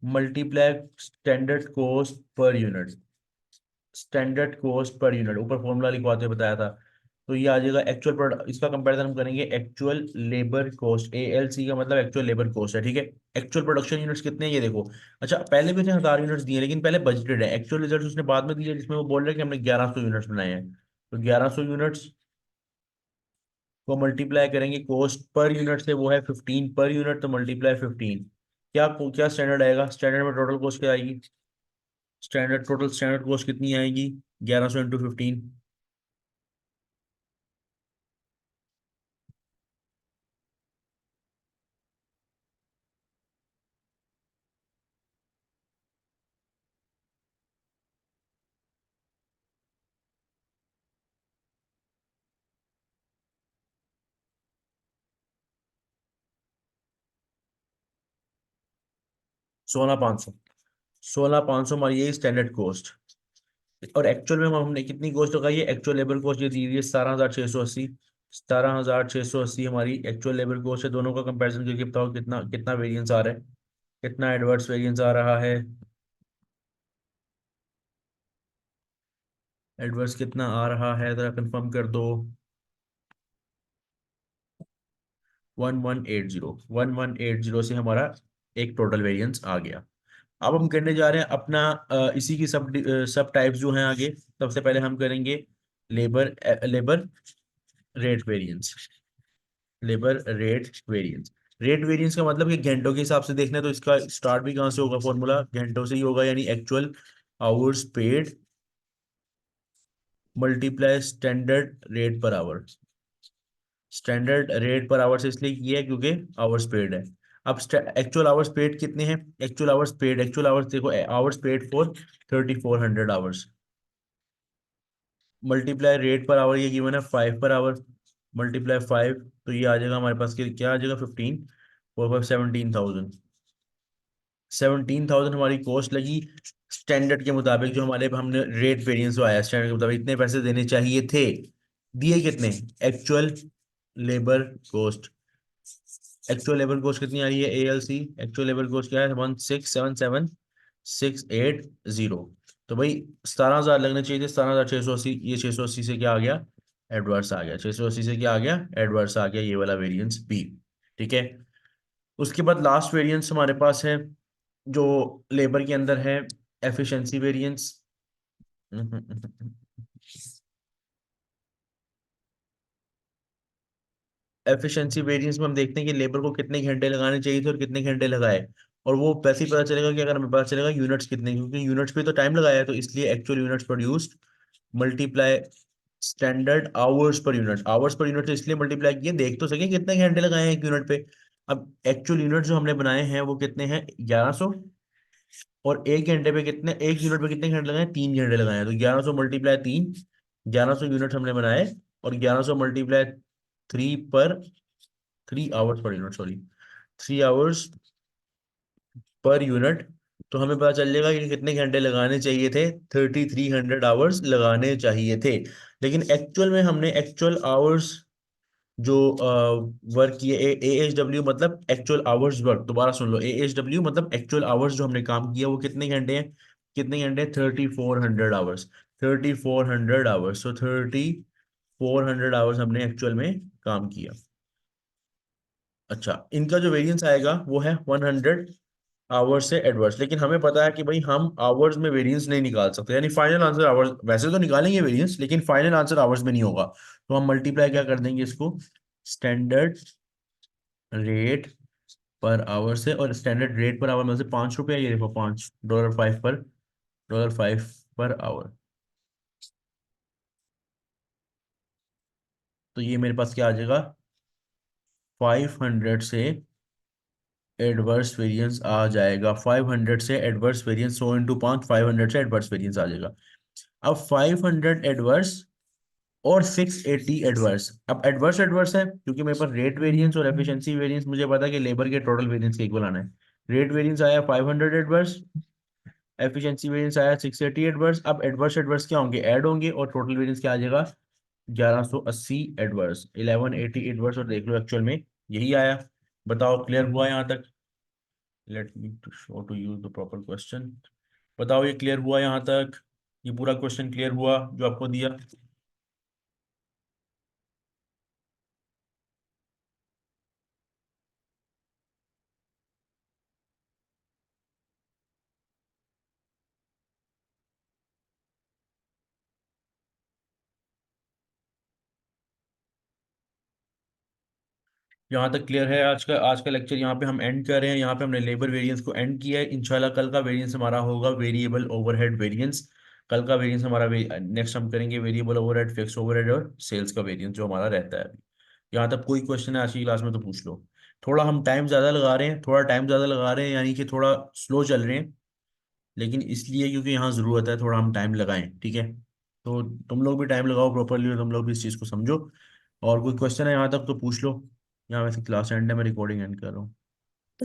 multiply standard cost per unit. Standard cost per unit ऊपर फॉर्मूला लिखवाते हुए बताया था। तो ये आ जाएगा एक्चुअल प्रोडक्ट, इसका कंपैरिजन हम करेंगे एक्चुअल लेबर कॉस्ट, ALC का मतलब एक्चुअल लेबर कॉस्ट है। ठीक है, एक्चुअल प्रोडक्शन यूनिट्स कितने हैं ये देखो। अच्छा, पहले भी उसने 1000 यूनिट्स दिए, लेकिन पहले बजटेड है, एक्चुअल रिजल्ट उसने बाद में दिए, जिसमें वो बोल रहे हैं कि हमने 1100 यूनिट्स बनाए हैं। तो 1100 यूनिट्स को मल्टीप्लाई करेंगे कॉस्ट पर यूनिट से, वो है 15 पर यूनिट, तो मल्टीप्लाई 15। क्या क्या स्टैंडर्ड आएगा, स्टैंडर्ड में टोटल कॉस्ट क्या आएगी, स्टैंडर्ड टोटल स्टैंडर्ड कॉस्ट कितनी आएगी, 1100 × 15, 16,500। 16,500 हमारी यही स्टैंडर्ड कॉस्ट। और एक्चुअल में हमने कितनी कॉस्ट लगाई है, एक्चुअल लेबर कॉस्ट ये दी हुई है 17,680। 17,680 हमारी एक्चुअल लेबर कॉस्ट है। दोनों का कंपैरिजन करके बताओ कितना कितना वेरिएंस आ रहा है, कितना एडवर्स वेरिएंस आ रहा है, एडवर्स कितना आ रहा है, जरा कंफर्म कर दो। 1180, से हमारा एक टोटल वेरिएंस आ गया। अब हम करने जा रहे हैं अपना इसी की सब सब टाइप्स जो हैं आगे। सबसे पहले हम करेंगे labour labour rate variance. Labour rate variance, rate variance का मतलब कि घंटों के हिसाब से देखना है, तो इसका स्टार्ट भी कहाँ से होगा, फॉर्मूला घंटों से ही होगा, यानी actual hours paid multiply standard rate per our. Standard rate पर आवर्स इसलिए किया है क्योंकि आवर्स पेड है। अब एक्चुअल आवर्स पेड कितने हैं, एक्चुअल आवर्स देखो, hours paid for 3,400 hours multiply rate per our, ये गिवन है 5 पर आवर, मल्टीप्लाई 5, तो ये आ जाएगा हमारे पास क्या आ जाएगा, 15 और 5 17,000। 17,000 हमारी कॉस्ट लगी स्टैंडर्ड के मुताबिक, जो हमारे हमने रेट वेरिएंस जो आया स्टैंडर्ड के मुताबिक इतने पैसे देने चाहिए थे, दिए कितने, actual labour cost. Actual labour cost कितनी आ रही है, ALC एक्चुअल लेबर कॉस्ट क्या है, 1677,680। तो भाई 17,000 लगने चाहिए थे, 17,680, ये 680 से क्या आ गया, एडवर्स आ गया, 680 से क्या आ गया, एडवर्स आ गया, ये वाला वेरिएंस बी। ठीक है। उसके बाद लास्ट वेरिएंस हमारे पास है जो लेबर के अंदर है, एफिशिएंसी वेरिएंस। एफिशिएंसी वेरिएंस में हम देखते हैं कि लेबर को कितने घंटे लगाने चाहिए थे और कितने घंटे लगाए, और वो वैसे ही पता चलेगा कि अगर हमें पता चलेगा यूनिट्स कितने, क्योंकि यूनिट्स पे तो टाइम लगाया है, तो इसलिए actual units produced multiply standard hours per unit. Hours per unit इसलिए मल्टीप्लाई किए, देख तो सके कितने घंटे लगाए हैं एक यूनिट पे। अब एक्चुअल यूनिट जो हमने बनाए हैं वो कितने हैं, 1100, और एक घंटे पे कितने, एक यूनिट पे कितने घंटे लगाए, 3 घंटे लगाए हैं, तो 1100 × 3, 1100 यूनिट हमने बनाए, और 1100 × 3 पर 3 hours per unit, sorry 3 hours per unit. तो हमें पता चल जाएगा कि कितने घंटे लगाने चाहिए थे, 3300 आवर्स लगाने चाहिए थे। लेकिन एक्चुअल में हमने एक्चुअल आवर्स जो वर्क किए, AHW मतलब एक्चुअल आवर्स वर्क, दोबारा सुन लो, AHW मतलब एक्चुअल आवर्स जो हमने काम किया वो कितने घंटे हैं, कितने घंटे, 3400 आवर्स। 3400 आवर्स, सो 3400 आवर्स हमने एक्चुअल में काम किया। अच्छा, इनका जो वेरिएंस आएगा वो है 100 आवर्स से एडवर्स, लेकिन हमें पता है कि भाई हम आवर्स में वेरिएंस नहीं निकाल सकते, यानी फाइनल आंसर आवर्स, वैसे तो निकालेंगे वेरिएंस लेकिन फाइनल आंसर आवर्स में नहीं होगा। तो हम मल्टीप्लाई क्या कर देंगे इसको, स्टैंडर्ड रेट पर आवर से, और स्टैंडर्ड रेट पर आवर में से ₹5, ये देखो $5 पर, $5 पर आवर। तो ये मेरे पास क्या आ जाएगा, 500 से एडवर्स वेरिएंस आ जाएगा, 500 से एडवर्स वेरिएंस, 100 × 5, 500 से एडवर्स वेरिएंस आ जाएगा। अब 500 एडवर्स और 680 एडवर्स, अब एडवर्स एडवर्स है क्योंकि मेरे पास रेट वेरिएंस और एफिशिएंसी वेरिएंस मुझे पता है कि लेबर के टोटल वेरिएंस के इक्वल आना है। रेट वेरिएंस आया 500 एडवर्स, एफिशिएंसी वेरिएंस आया 680 एडवर्स। अब एडवर्स एडवर्स क्या होंगे, ऐड होंगे, और टोटल वेरिएंस क्या आ जाएगा, 1180 एडवर्स, 1180 एडवर्स, और देख लो एक्चुअल में यही आया। बताओ क्लियर हुआ यहाँ तक, let me to show to you the proper question. बताओ ये क्लियर हुआ यहाँ तक, ये पूरा क्वेश्चन क्लियर हुआ जो आपको दिया। यहाँ तक क्लियर है, आज का लेक्चर यहाँ पे हम एंड कर रहे हैं। यहाँ पे हमने लेबर वेरिएंस को एंड किया है। इंशाल्लाह कल का वेरिएंस हमारा होगा वेरिएबल ओवरहेड वेरिएंस। कल का वेरिएंस हमारा नेक्स्ट हम करेंगे वेरिएबल ओवरहेड, फिक्स ओवरहेड और सेल्स का वेरिएंस जो हमारा रहता है अभी। यहाँ तक कोई क्वेश्चन है आज की क्लास में तो पूछ लो। थोड़ा हम टाइम ज़्यादा लगा रहे हैं, थोड़ा टाइम ज़्यादा लगा रहे हैं, यानी कि थोड़ा स्लो चल रहे हैं, लेकिन इसलिए क्योंकि यहाँ ज़रूरत है थोड़ा हम टाइम लगाएं, ठीक है। तो तुम लोग भी टाइम लगाओ प्रॉपरली, और तुम लोग भी इस चीज़ को समझो। और कोई क्वेश्चन है यहाँ तक तो पूछ लो। यहाँ वैसे क्लास एंड है, मैं रिकॉर्डिंग एंड कर रहा हूँ। सर